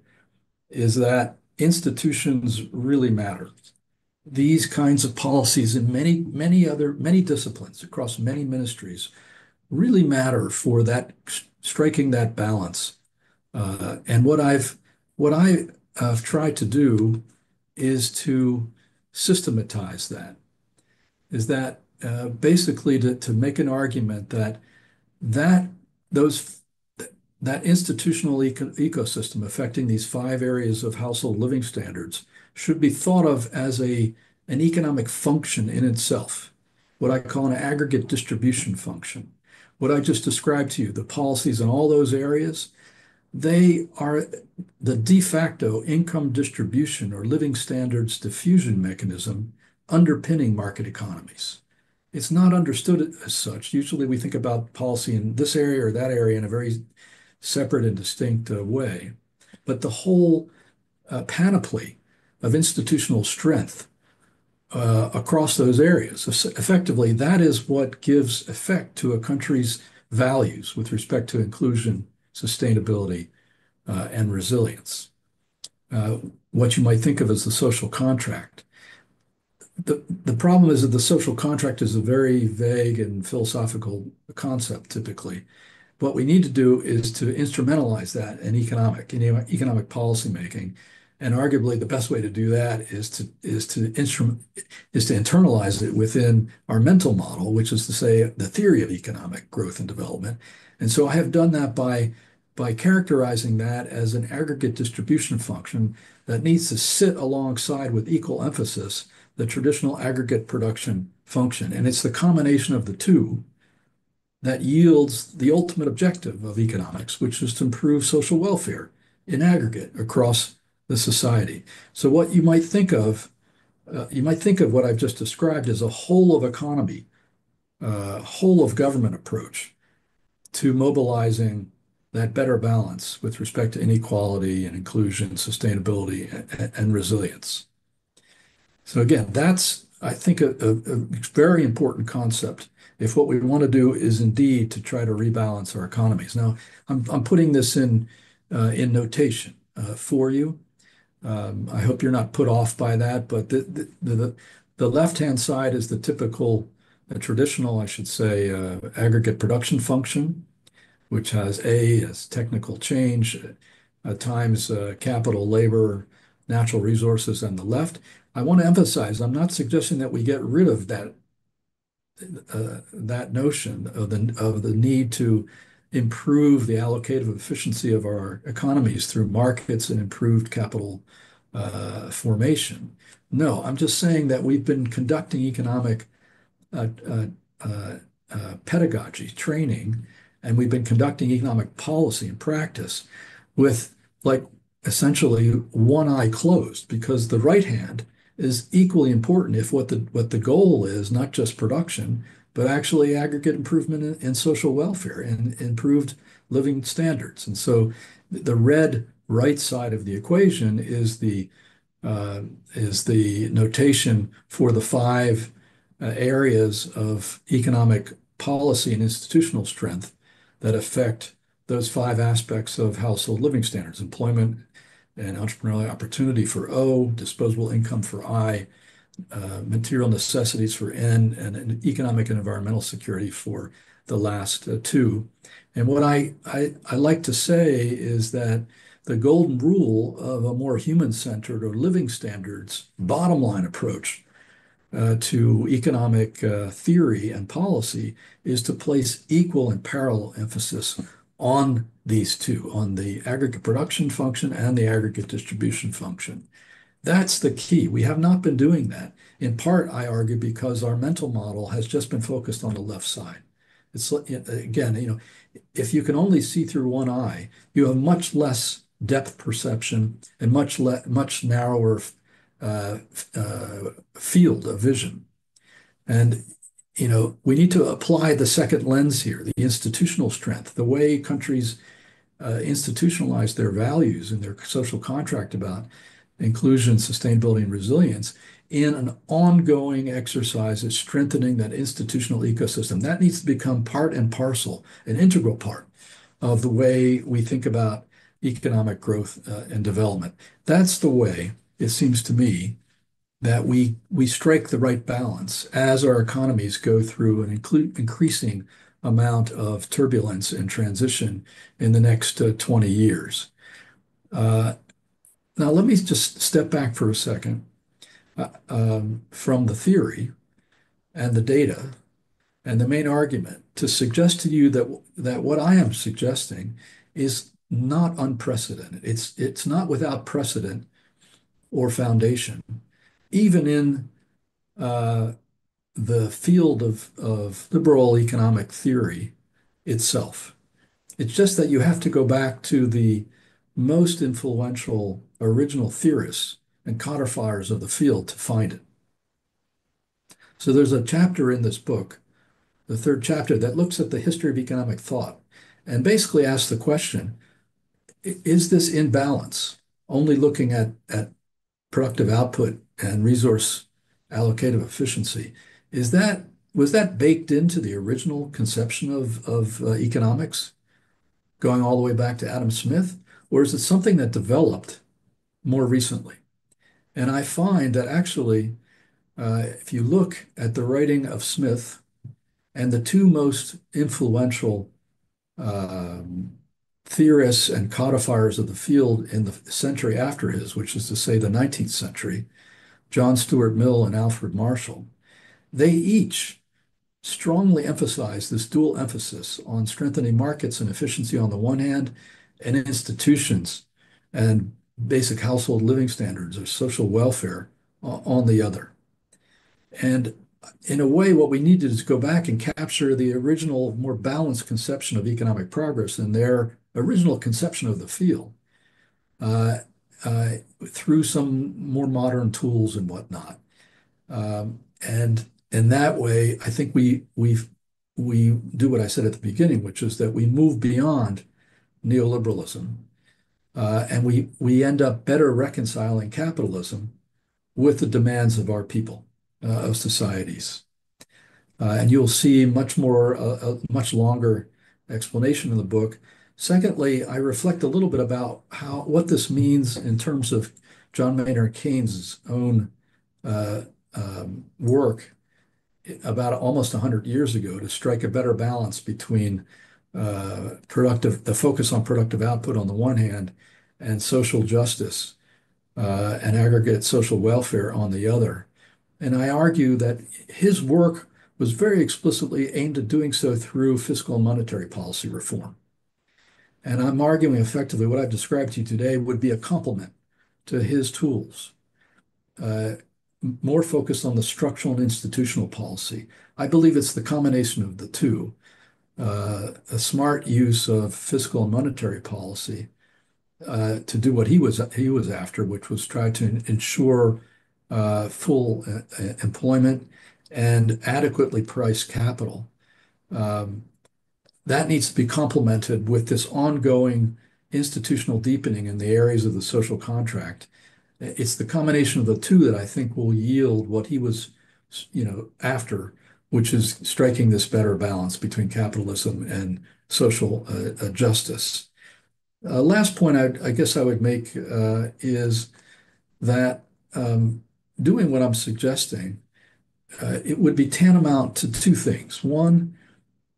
is that institutions really matter. These kinds of policies in many disciplines across many ministries really matter for that striking that balance. And what I've tried to do is to systematize that. Is that basically to make an argument that those that institutional ecosystem affecting these five areas of household living standards should be thought of as an economic function in itself, what I call an aggregate distribution function. What I just described to you, the policies in all those areas, they are the de facto income distribution or living standards diffusion mechanism underpinning market economies. It's not understood as such. Usually we think about policy in this area or that area in a very separate and distinct way. But the whole panoply of institutional strength across those areas, effectively, that is what gives effect to a country's values with respect to inclusion, sustainability, and resilience. Uh, what you might think of as the social contract. The problem is that the social contract is a very vague and philosophical concept typically. What we need to do is to instrumentalize that in economic policy making. And arguably the best way to do that is to internalize it within our mental model, which is to say the theory of economic growth and development. And so I have done that by characterizing that as an aggregate distribution function that needs to sit alongside with equal emphasis the traditional aggregate production function. And it's the combination of the two that yields the ultimate objective of economics, which is to improve social welfare in aggregate across the society. So what you might think of what I've just described as a whole of economy, whole of government approach to mobilizing that better balance with respect to inequality and inclusion, sustainability, and resilience. So again, that's, I think, a very important concept if what we want to do is indeed to try to rebalance our economies. Now, I'm putting this in notation for you. I hope you're not put off by that, but the left-hand side is the typical, traditional, I should say, aggregate production function, which has A as technical change times capital, labor, natural resources on the left. I want to emphasize, I'm not suggesting that we get rid of that notion of the need to improve the allocative efficiency of our economies through markets and improved capital formation. No, I'm just saying that we've been conducting economic uh, uh, uh, pedagogy, training, and we've been conducting economic policy and practice with like essentially one eye closed because the right hand is equally important if what the goal is not just production, but actually aggregate improvement in social welfare and improved living standards. And so the red right side of the equation uh, is the notation for the five areas of economic policy and institutional strength that affect those five aspects of household living standards: employment and entrepreneurial opportunity for O, disposable income for I, material necessities for N, and economic and environmental security for the last two. And what I like to say is that the golden rule of a more human-centered or living standards bottom line approach to economic theory and policy is to place equal and parallel emphasis on these two, on the aggregate production function and the aggregate distribution function. That's the key. We have not been doing that. In part, I argue, because our mental model has just been focused on the left side. It's again, if you can only see through one eye, you have much less depth perception and much narrower uh, field of vision. And we need to apply the second lens here, the institutional strength, the way countries institutionalize their values and their social contract about inclusion, sustainability, and resilience in an ongoing exercise of strengthening that institutional ecosystem. That needs to become part and parcel, an integral part of the way we think about economic growth and development. That's the way, it seems to me, that we strike the right balance as our economies go through an increasing amount of turbulence and transition in the next 20 years. Now, let me just step back for a second from the theory and the data and the main argument to suggest to you that what I am suggesting is not unprecedented. It's not without precedent or foundation, even in the field of liberal economic theory itself. It's just that you have to go back to the most influential original theorists and codifiers of the field to find it. So there's a chapter in this book, the third chapter, that looks at the history of economic thought and basically asks the question, is this imbalance, only looking at productive output and resource allocative efficiency, was that baked into the original conception of economics, going all the way back to Adam Smith, or is it something that developed more recently? And I find that actually, if you look at the writing of Smith and the two most influential theorists and codifiers of the field in the century after his, which is to say the 19th century, John Stuart Mill and Alfred Marshall, they each strongly emphasize this dual emphasis on strengthening markets and efficiency on the one hand, and institutions and basic household living standards or social welfare on the other. And in a way, what we need to do is go back and capture the original, more balanced conception of economic progress and their original conception of the field uh, through some more modern tools and whatnot. And in that way, I think we do what I said at the beginning, which is that we move beyond neoliberalism, and we end up better reconciling capitalism with the demands of our people, of societies. And you'll see much more, a much longer explanation in the book. Secondly, I reflect a little bit about what this means in terms of John Maynard Keynes' own work about almost 100 years ago to strike a better balance between the focus on productive output on the one hand and social justice and aggregate social welfare on the other. And I argue that his work was very explicitly aimed at doing so through fiscal and monetary policy reform. And I'm arguing effectively what I've described to you today would be a complement to his tools, uh, more focused on the structural and institutional policy. I believe it's the combination of the two, a smart use of fiscal and monetary policy to do what he was after, which was try to ensure full employment and adequately priced capital. Um, that needs to be complemented with this ongoing institutional deepening in the areas of the social contract. It's the combination of the two that I think will yield what he was, after, which is striking this better balance between capitalism and social justice. Last point I guess I would make is that doing what I'm suggesting, it would be tantamount to two things. One,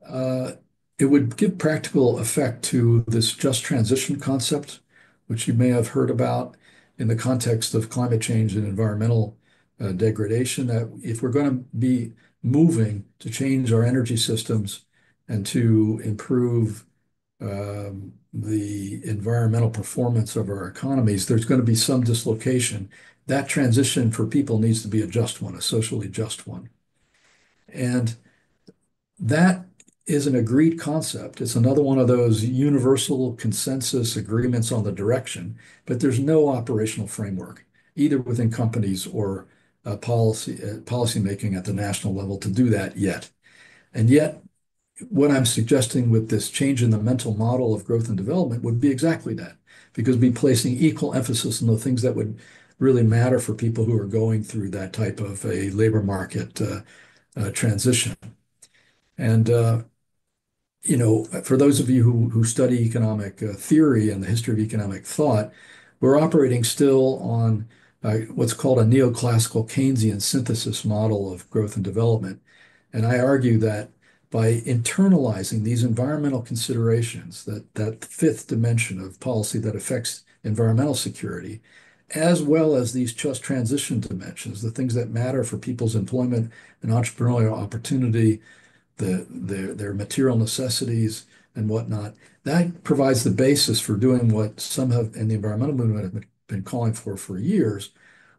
uh, it would give practical effect to this just transition concept, which you may have heard about in the context of climate change and environmental degradation, that if we're going to be moving to change our energy systems and to improve the environmental performance of our economies, there's going to be some dislocation. That transition for people needs to be a just one, a socially just one. And that is an agreed concept. It's another one of those universal consensus agreements on the direction, but there's no operational framework, either within companies or policy making at the national level to do that yet. And yet, what I'm suggesting with this change in the mental model of growth and development would be exactly that, because we'd be placing equal emphasis on the things that would really matter for people who are going through that type of a labor market transition. And for those of you who study economic theory and the history of economic thought, we're operating still on what's called a neoclassical Keynesian synthesis model of growth and development. And I argue that by internalizing these environmental considerations, that fifth dimension of policy that affects environmental security, as well as these just transition dimensions, the things that matter for people's employment and entrepreneurial opportunity, their material necessities and whatnot, that provides the basis for doing what some have in the environmental movement have been calling for years,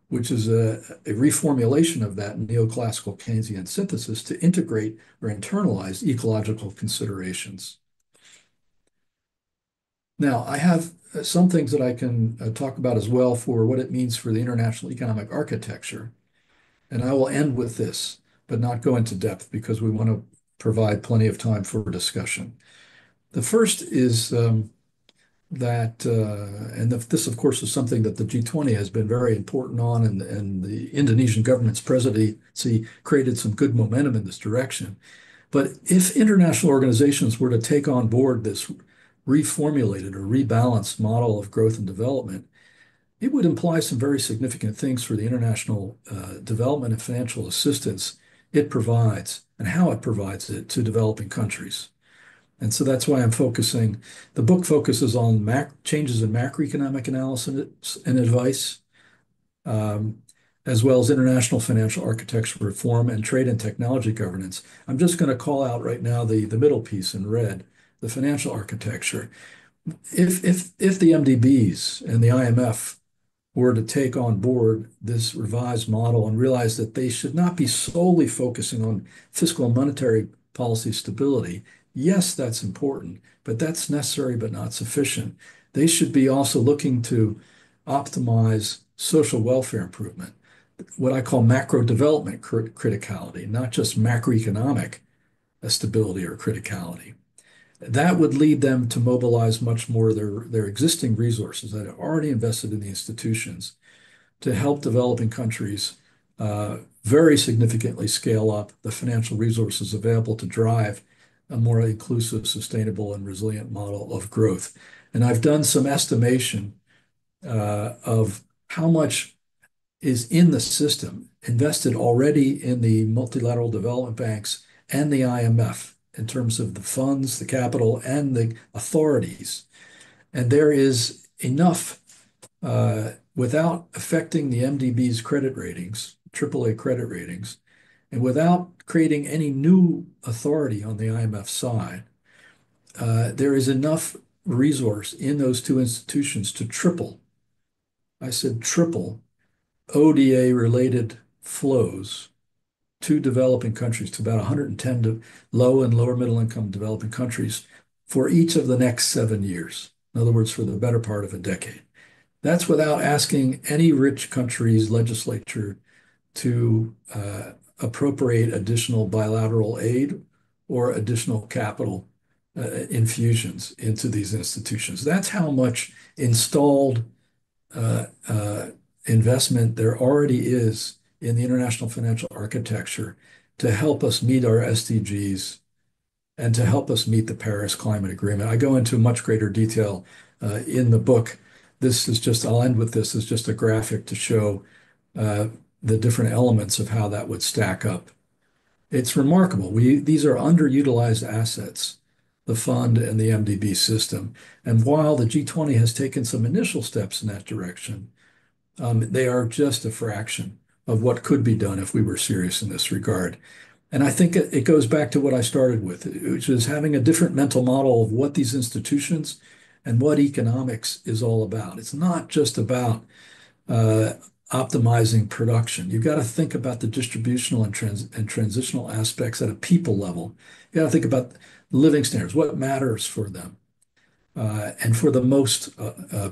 which is a reformulation of that neoclassical Keynesian synthesis to integrate or internalize ecological considerations. Now, I have some things that I can talk about as well for what it means for the international economic architecture. And I will end with this, but not go into depth because we want to provide plenty of time for discussion. The first is this, of course, is something that the G20 has been very important on, and the Indonesian government's presidency created some good momentum in this direction. But if international organizations were to take on board this reformulated or rebalanced model of growth and development, it would imply some very significant things for the international development and financial assistance it provides and how it provides it to developing countries. And so that's why the book focuses on changes in macroeconomic analysis and advice, as well as international financial architecture reform and trade and technology governance. I'm just going to call out right now the middle piece in red, the financial architecture. If the MDBs and the IMF were to take on board this revised model and realize that they should not be solely focusing on fiscal and monetary policy stability. Yes, that's important, but that's necessary but not sufficient. They should be also looking to optimize social welfare improvement, what I call macro development criticality, not just macroeconomic stability or criticality. That would lead them to mobilize much more of their existing resources that are already invested in the institutions to help developing countries very significantly scale up the financial resources available to drive a more inclusive, sustainable, and resilient model of growth. And I've done some estimation of how much is in the system invested already in the multilateral development banks and the IMF in terms of the funds, the capital, and the authorities. And there is enough without affecting the MDB's credit ratings, AAA credit ratings, and without creating any new authority on the IMF side. There is enough resource in those two institutions to triple I said triple ODA-related flows to developing countries, to about 110 to low and lower middle income developing countries for each of the next 7 years. In other words, for the better part of a decade. That's without asking any rich country's legislature to appropriate additional bilateral aid or additional capital infusions into these institutions. That's how much installed investment there already is in the international financial architecture to help us meet our SDGs and to help us meet the Paris Climate Agreement. I go into much greater detail in the book. This is just, I'll end with this, is just a graphic to show the different elements of how that would stack up. It's remarkable. These are underutilized assets, the fund and the MDB system. And while the G20 has taken some initial steps in that direction, they are just a fraction of what could be done if we were serious in this regard. And I think it goes back to what I started with, which is having a different mental model of what these institutions and what economics is all about. It's not just about optimizing production. You've got to think about the distributional and transitional aspects at a people level. You got to think about living standards, what matters for them, and for the most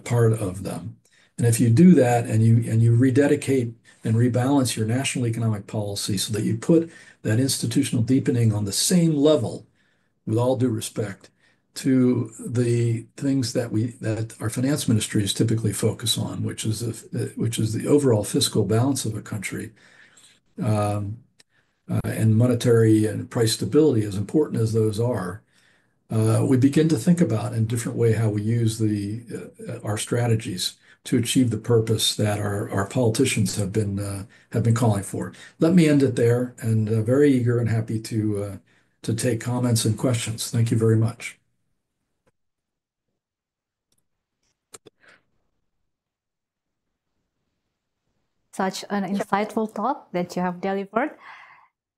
part of them. And if you do that and you rededicate and rebalance your national economic policy so that you put that institutional deepening on the same level, with all due respect, to the things that our finance ministries typically focus on, which is the overall fiscal balance of a country, and monetary and price stability, as important as those are, we begin to think about in a different way how we use our strategies to achieve the purpose that our politicians have been calling for. Let me end it there, and very eager and happy to take comments and questions. Thank you very much. Such an insightful talk that you have delivered.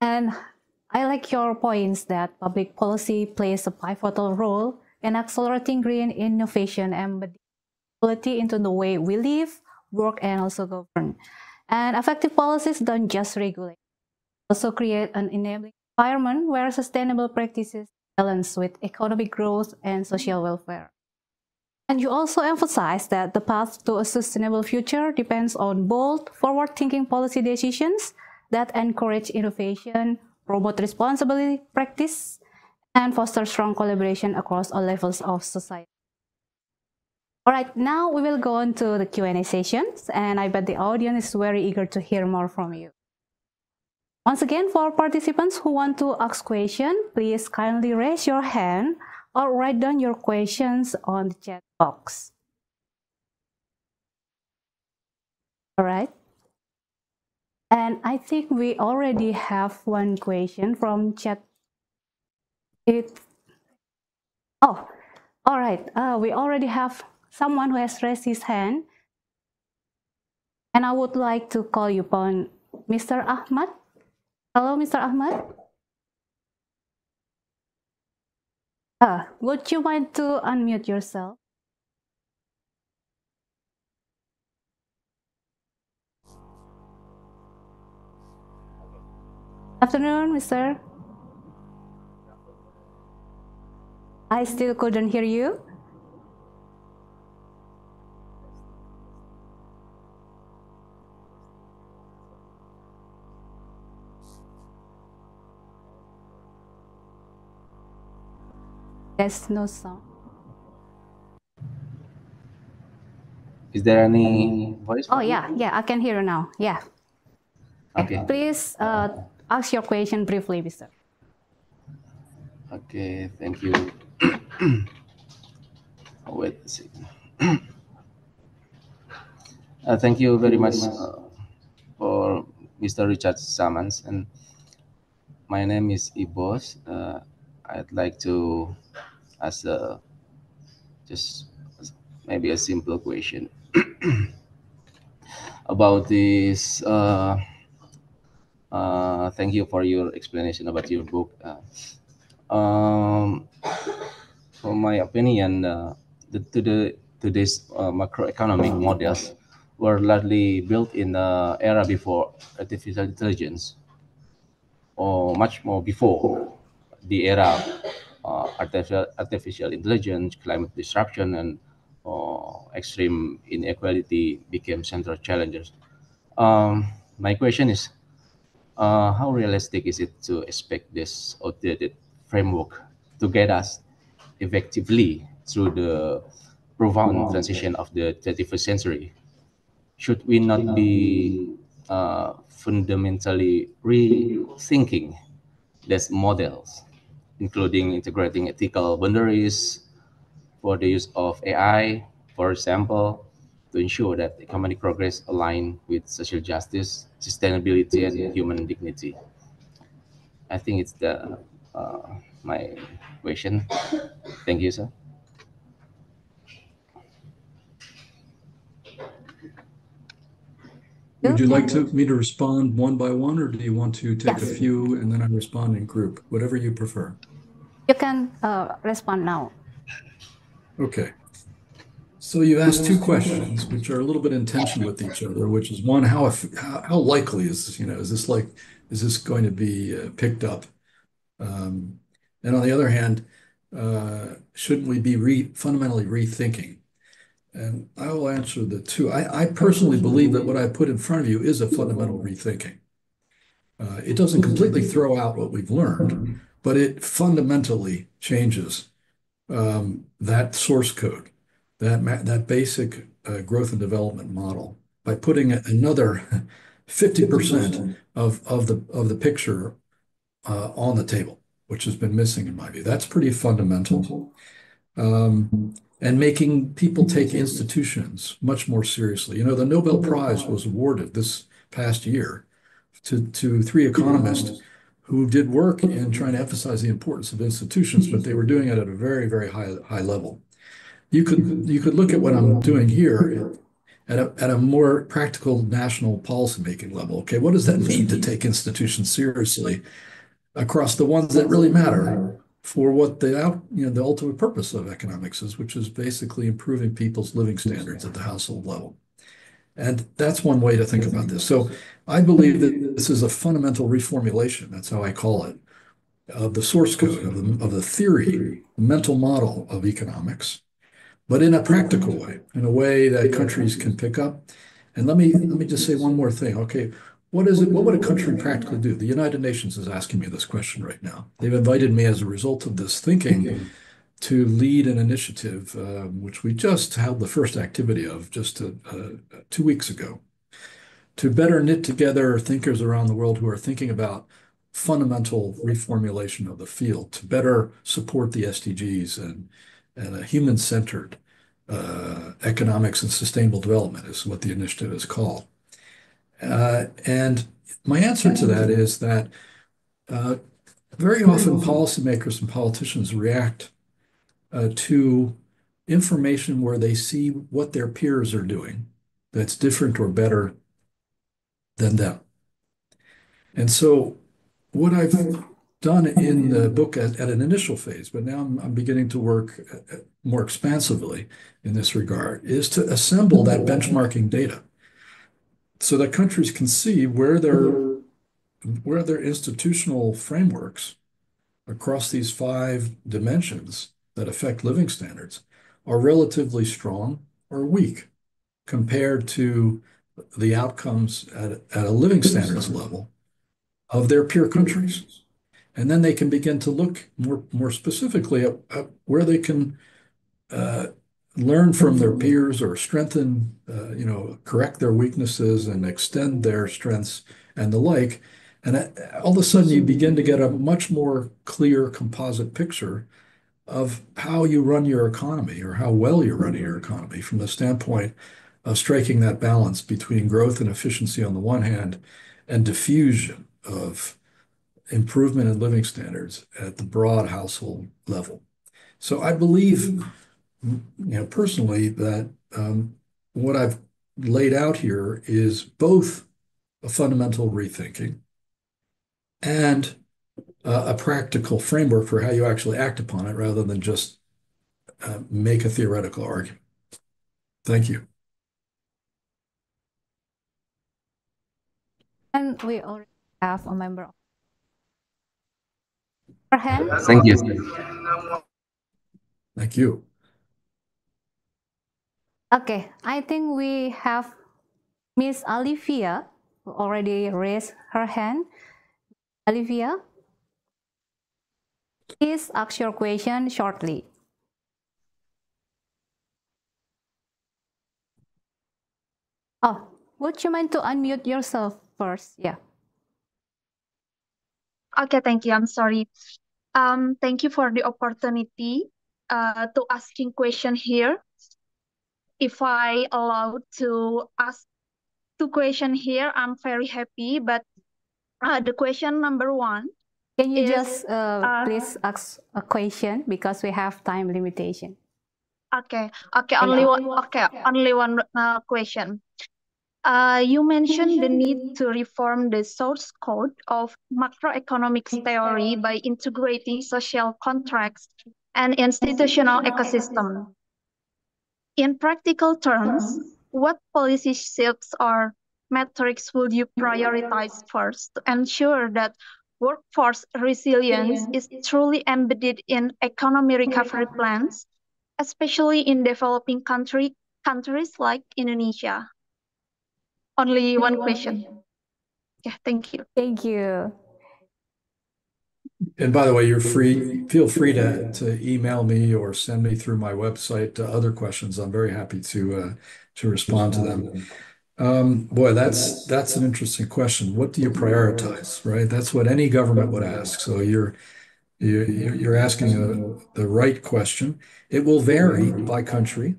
And I like your points that public policy plays a pivotal role in accelerating green innovation and mobility into the way we live, work, and also govern. And effective policies don't just regulate, also create an enabling environment where sustainable practices balance with economic growth and social welfare. And you also emphasize that the path to a sustainable future depends on bold, forward-thinking policy decisions that encourage innovation, promote responsible practice, and foster strong collaboration across all levels of society. All right, now we will go on to the Q&A sessions, and I bet the audience is very eager to hear more from you. Once again, for participants who want to ask questions, please kindly raise your hand or write down your questions on the chat box. All right. And I think we already have one question from chat. Oh, all right. We already have someone who has raised his hand. And I would like to call you upon Mr. Ahmad. Hello, Mr. Ahmad. Would you mind to unmute yourself? Afternoon, Mr. I still couldn't hear you. There's no sound. Is there any voice? Oh, yeah, I can hear you now. Yeah. Okay. Please ask your question briefly, Mr. Okay, thank you. Wait a second. Thank you very much for Mr. Richard Sammons. And my name is Ibos. I'd like to ask just maybe a simple question about this. Thank you for your explanation about your book. For my opinion, today's macroeconomic models were largely built in the era before artificial intelligence, or much more before the era of artificial intelligence, climate disruption, and extreme inequality became central challenges. My question is, how realistic is it to expect this outdated framework to get us effectively through the profound transition of the 21st century? Should we not be fundamentally rethinking these models, including integrating ethical boundaries for the use of AI, for example, to ensure that economic progress align with social justice, sustainability, and human dignity? I think it's the my question. Thank you, sir. Would you like And me to respond one by one, or do you want to take a yes, few and then I respond in group? Whatever you prefer. you can respond now. Okay. So you asked two questions, which are a little bit in tension with each other, which is one, how likely is this, is this going to be picked up? Um, and on the other hand, shouldn't we be fundamentally rethinking? And I will answer the two. I personally believe that what I put in front of you is a fundamental rethinking. It doesn't completely throw out what we've learned, but it fundamentally changes that source code, that basic growth and development model by putting another 50% of the picture on the table, which has been missing in my view. That's pretty fundamental. And making people take institutions much more seriously. The Nobel Prize was awarded this past year to three economists who did work in trying to emphasize the importance of institutions, but they were doing it at a very, very high level. You could look at what I'm doing here at a more practical national policymaking level. Okay, what does that mean to take institutions seriously across the ones that really matter for what the ultimate purpose of economics is, which is basically improving people's living standards at the household level. And that's one way to think about this. So I believe that this is a fundamental reformulation, that's how I call it, of the source code, of the theory, the mental model of economics, but in a practical way, in a way that countries can pick up. And let me just say one more thing. Okay, what would a country practically do? The United Nations is asking me this question right now. They've invited me as a result of this thinking to lead an initiative, which we just held the first activity of just 2 weeks ago, to better knit together thinkers around the world who are thinking about fundamental reformulation of the field, to better support the SDGs and a human-centered economics and sustainable development is what the initiative is called. And my answer to that is that very often policymakers and politicians react to information where they see what their peers are doing that's different or better than them. And so what I've done in the book at an initial phase, but now I'm beginning to work more expansively in this regard, is to assemble that benchmarking data so that countries can see where their institutional frameworks across these 5 dimensions that affect living standards are relatively strong or weak compared to the outcomes at a living standards level of their peer countries. And then they can begin to look more specifically at where they can learn from their peers or strengthen, correct their weaknesses and extend their strengths and the like. And all of a sudden, you begin to get a much more clear composite picture of how you run your economy or how well you're running your economy from the standpoint of striking that balance between growth and efficiency on the one hand and diffusion of improvement in living standards at the broad household level. So I believe, personally, that what I've laid out here is both a fundamental rethinking and a practical framework for how you actually act upon it rather than just make a theoretical argument. Thank you. And we already have a member of our hand. Thank you. Thank you. Okay, I think we have Miss Olivia who already raised her hand. Olivia, please ask your question shortly. Oh, would you mind to unmute yourself first? Yeah. Okay, thank you. I'm sorry. Thank you for the opportunity to asking question here. If I allowed to ask two question here, I'm very happy. But the question number one Can you is, just please ask a question because we have time limitation. okay, only one question. You mentioned the need to reform the source code of macroeconomics theory by integrating social contracts and institutional ecosystem. In practical terms, what policy shifts or metrics would you prioritize first to ensure that workforce resilience is truly embedded in economy recovery plans, especially in developing countries like Indonesia? Only one question. Yeah, thank you. Thank you. And by the way, feel free to email me or send me through my website other questions. I'm very happy to respond to them. Boy, that's an interesting question. What do you prioritize, right? That's what any government would ask. So you're asking the right question. It will vary by country,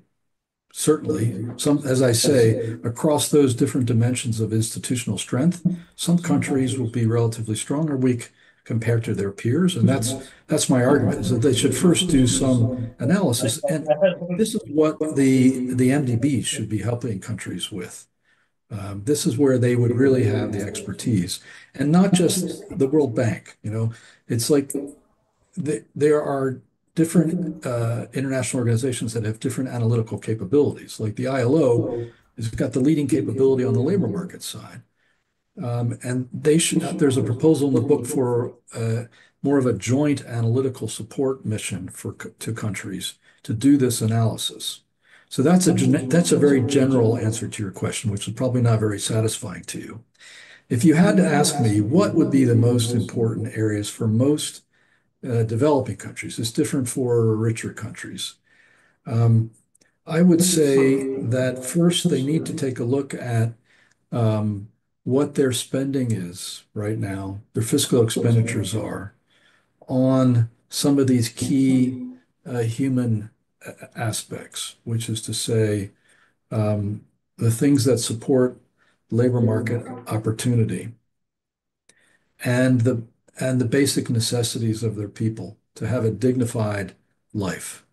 certainly. As I say, across those different dimensions of institutional strength, some countries will be relatively strong or weak compared to their peers, and that's my argument, is that they should first do some analysis, and this is what the MDBs should be helping countries with. This is where they would really have the expertise, and not just the World Bank. It's like there are different international organizations that have different analytical capabilities. Like the ILO has got the leading capability on the labor market side. And there's a proposal in the book for more of a joint analytical support mission to countries to do this analysis. So that's a very general answer to your question, which is probably not very satisfying to you. If you had to ask me what would be the most important areas for most developing countries, it's different for richer countries. I would say that first they need to take a look at what their spending is right now, their fiscal expenditures are on some of these key human aspects, which is to say the things that support labor market opportunity and the basic necessities of their people to have a dignified life.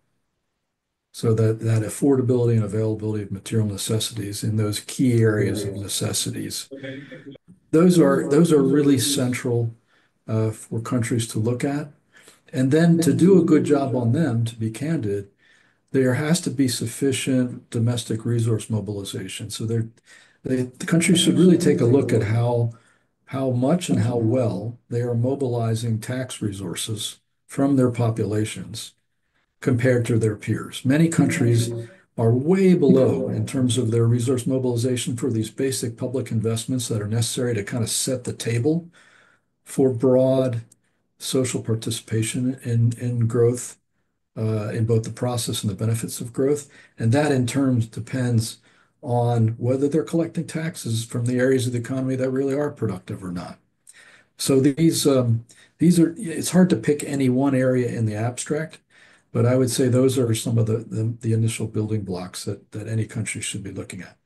So that affordability and availability of material necessities in those key areas of necessities, those are really central for countries to look at. And then to do a good job on them, to be candid, there has to be sufficient domestic resource mobilization. So the countries should really take a look at how much and how well they are mobilizing tax resources from their populations compared to their peers. Many countries are way below in terms of their resource mobilization for these basic public investments that are necessary to kind of set the table for broad social participation in growth, in both the process and the benefits of growth. And that in turn depends on whether they're collecting taxes from the areas of the economy that really are productive or not. So it's hard to pick any one area in the abstract, but I would say those are some of the initial building blocks that any country should be looking at.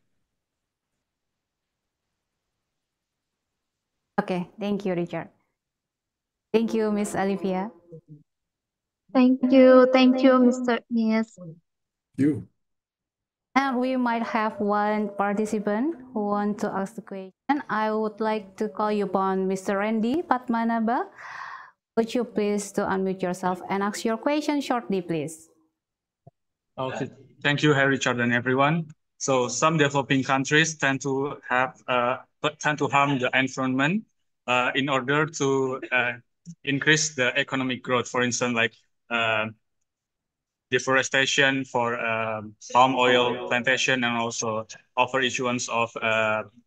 Okay, thank you, Richard. Thank you, Miss Olivia. Thank you, Mr. Mies. You. And we might have one participant who wants to ask the question. I would like to call you upon Mr. Randy Patmanaba. Would you please to unmute yourself and ask your question shortly, please? Okay, thank you, Harry, Richard, and everyone. So some developing countries tend to have tend to harm the environment in order to increase the economic growth. For instance, like deforestation for palm oil plantation and also over issuance of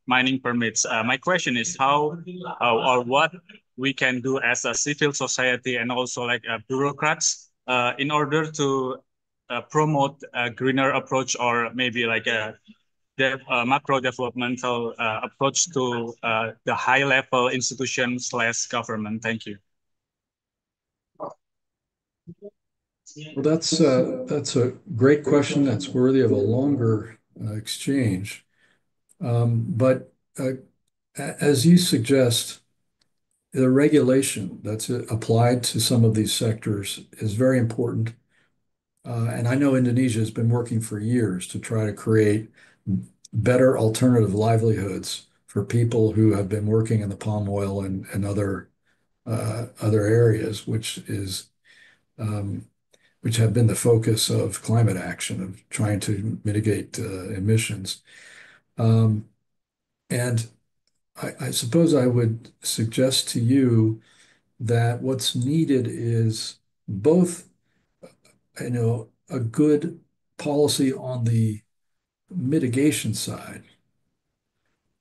mining permits. My question is how or what we can do as a civil society and also like bureaucrats in order to promote a greener approach or maybe like a macro developmental approach to the high level institution/government. Thank you. Well, that's a great question. That's worthy of a longer exchange. But as you suggest, the regulation that's applied to some of these sectors is very important. And I know Indonesia has been working for years to try to create better alternative livelihoods for people who have been working in the palm oil and other areas, which have been the focus of climate action, of trying to mitigate emissions. And I suppose I would suggest to you that what's needed is both, a good policy on the mitigation side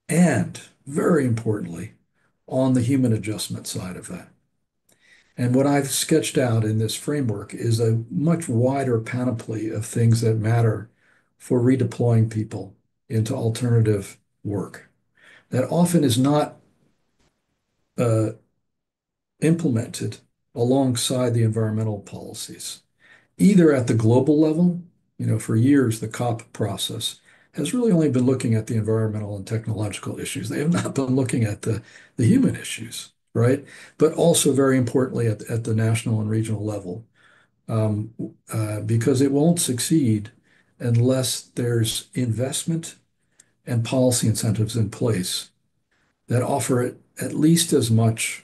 and, very importantly, on the human adjustment side of that. And what I've sketched out in this framework is a much wider panoply of things that matter for redeploying people into alternative work that often is not implemented alongside the environmental policies, either at the global level. For years, the COP process has really only been looking at the environmental and technological issues. They have not been looking at the human issues, right? But also very importantly at the national and regional level, because it won't succeed unless there's investment and policy incentives in place that offer it at least as much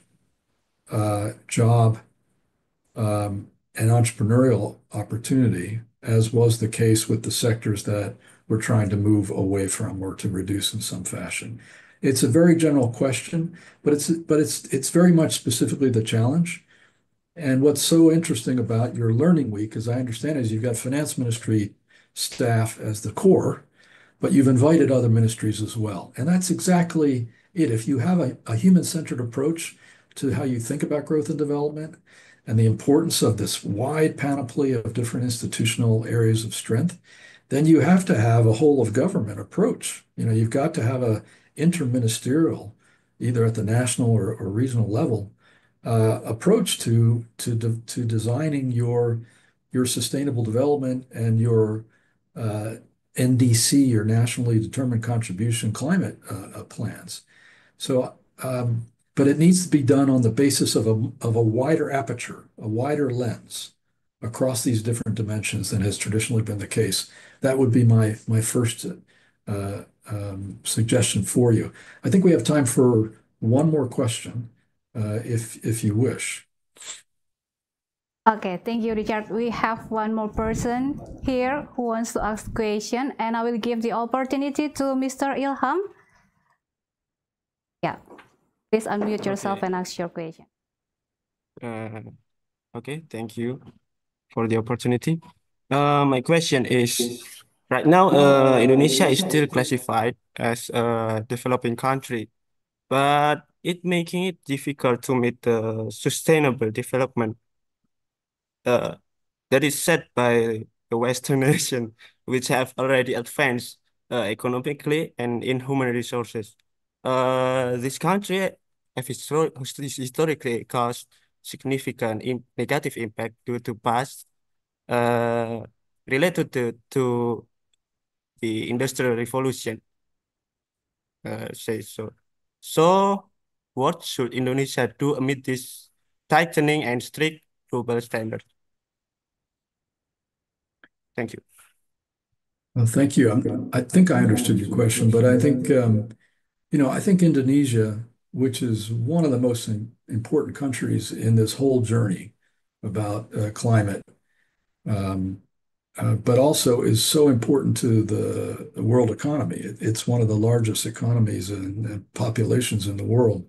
job and entrepreneurial opportunity as was the case with the sectors that we're trying to move away from or to reduce in some fashion. It's a very general question, but it's very much specifically the challenge. And what's so interesting about your Learning Week, as I understand, is you've got finance ministry staff as the core, but you've invited other ministries as well. And that's exactly it. If you have a human-centered approach to how you think about growth and development and the importance of this wide panoply of different institutional areas of strength, then you have to have a whole of government approach. You've got to have a interministerial, either at the national or regional level, approach to designing your sustainable development and your NDC, your nationally determined contribution climate plans. So, but it needs to be done on the basis of a wider aperture, a wider lens across these different dimensions than has traditionally been the case. That would be my first suggestion for you. I think we have time for one more question, if you wish. Okay, thank you, Richard. We have one more person here who wants to ask a question, and I will give the opportunity to Mr. Ilham. Yeah, please unmute yourself and ask your question. Okay, thank you for the opportunity. My question is, right now, Indonesia is still classified as a developing country, but it making it difficult to meet the sustainable development that is set by the Western nation, which have already advanced economically and in human resources. This country have historically caused significant negative impact due to past related to the Industrial Revolution. Say so. So, what should Indonesia do amid this tightening and strict global standards? Thank you. Well, thank you. I think I understood your question, but I think I think Indonesia, which is one of the most important countries in this whole journey about climate, but also is so important to the world economy. It's one of the largest economies and populations in the world.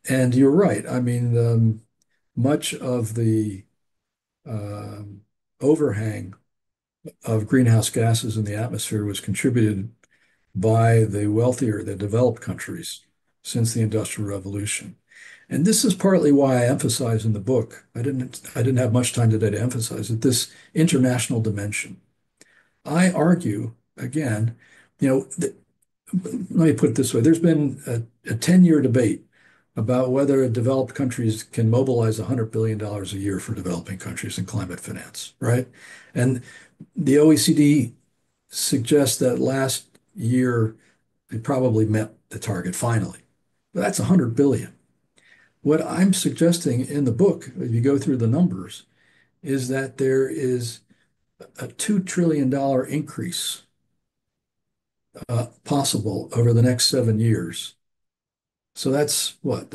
And you're right. I mean, much of the overhang of greenhouse gases in the atmosphere was contributed by the wealthier, the developed countries since the Industrial Revolution. And this is partly why I emphasize in the book, I didn't have much time today to emphasize it, this international dimension. I argue, again, let me put it this way. There's been a 10-year debate about whether developed countries can mobilize $100 billion a year for developing countries in climate finance, right? And the OECD suggests that last year it probably met the target finally. But that's 100 billion. What I'm suggesting in the book, if you go through the numbers, is that there is a $2 trillion increase possible over the next 7 years. So that's what?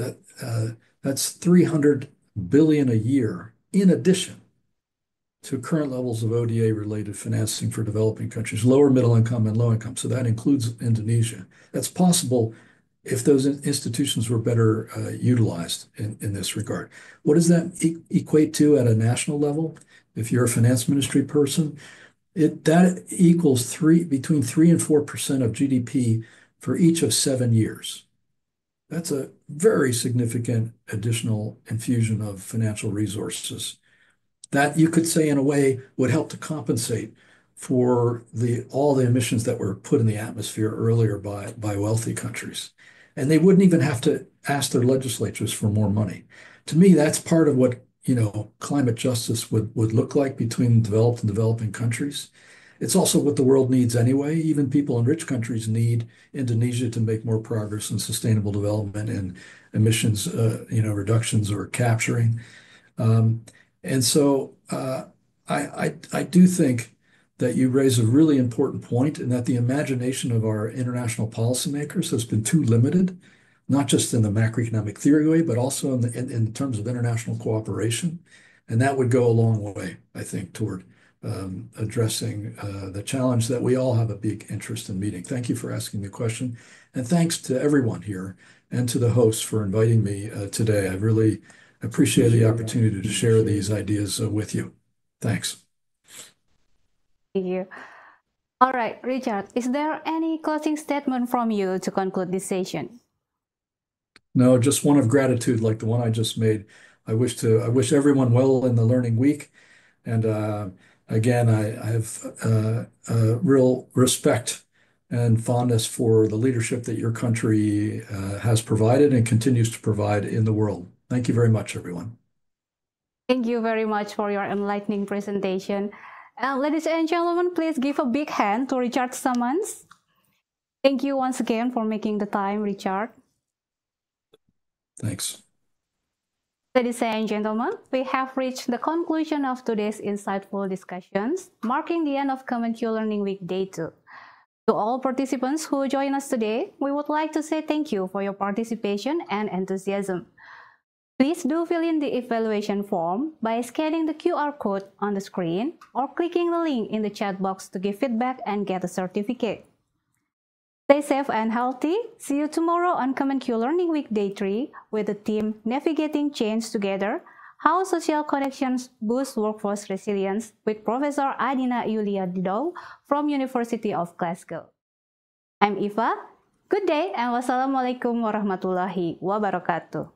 That's 300 billion a year in addition to current levels of ODA-related financing for developing countries, lower middle income and low income. So that includes Indonesia. That's possible if those institutions were better utilized in this regard. What does that equate to at a national level? If you're a finance ministry person, that equals between 3 and 4% of GDP for each of 7 years. That's a very significant additional infusion of financial resources that you could say in a way would help to compensate for all the emissions that were put in the atmosphere earlier by wealthy countries. And they wouldn't even have to ask their legislatures for more money. To me, that's part of what climate justice would look like between developed and developing countries. It's also what the world needs anyway. Even people in rich countries need Indonesia to make more progress in sustainable development and emissions reductions or capturing. And so I do think that you raise a really important point, and that the imagination of our international policymakers has been too limited, not just in the macroeconomic theory way, but also in terms of international cooperation. And that would go a long way, I think, toward addressing the challenge that we all have a big interest in meeting. Thank you for asking the question. And thanks to everyone here and to the hosts for inviting me today. I really appreciate the opportunity to share these ideas with you. Thanks. Thank you. All right, Richard, is there any closing statement from you to conclude this session? No, just one of gratitude like the one I just made. I wish everyone well in the learning week. And again, I have real respect and fondness for the leadership that your country has provided and continues to provide in the world. Thank you very much, everyone. Thank you very much for your enlightening presentation. Ladies and gentlemen, please give a big hand to Richard Sammans. Thank you once again for making the time, Richard. Thanks. Ladies and gentlemen, we have reached the conclusion of today's insightful discussions, marking the end of Common Q Learning Week Day 2. To all participants who joined us today, we would like to say thank you for your participation and enthusiasm. Please do fill in the evaluation form by scanning the QR code on the screen or clicking the link in the chat box to give feedback and get a certificate. Stay safe and healthy. See you tomorrow on Common Q Learning Week Day 3 with the theme Navigating Change Together, How Social Connections Boost Workforce Resilience with Professor Adina Yulia Dido from University of Glasgow. I'm Eva. Good day and wassalamualaikum warahmatullahi wabarakatuh.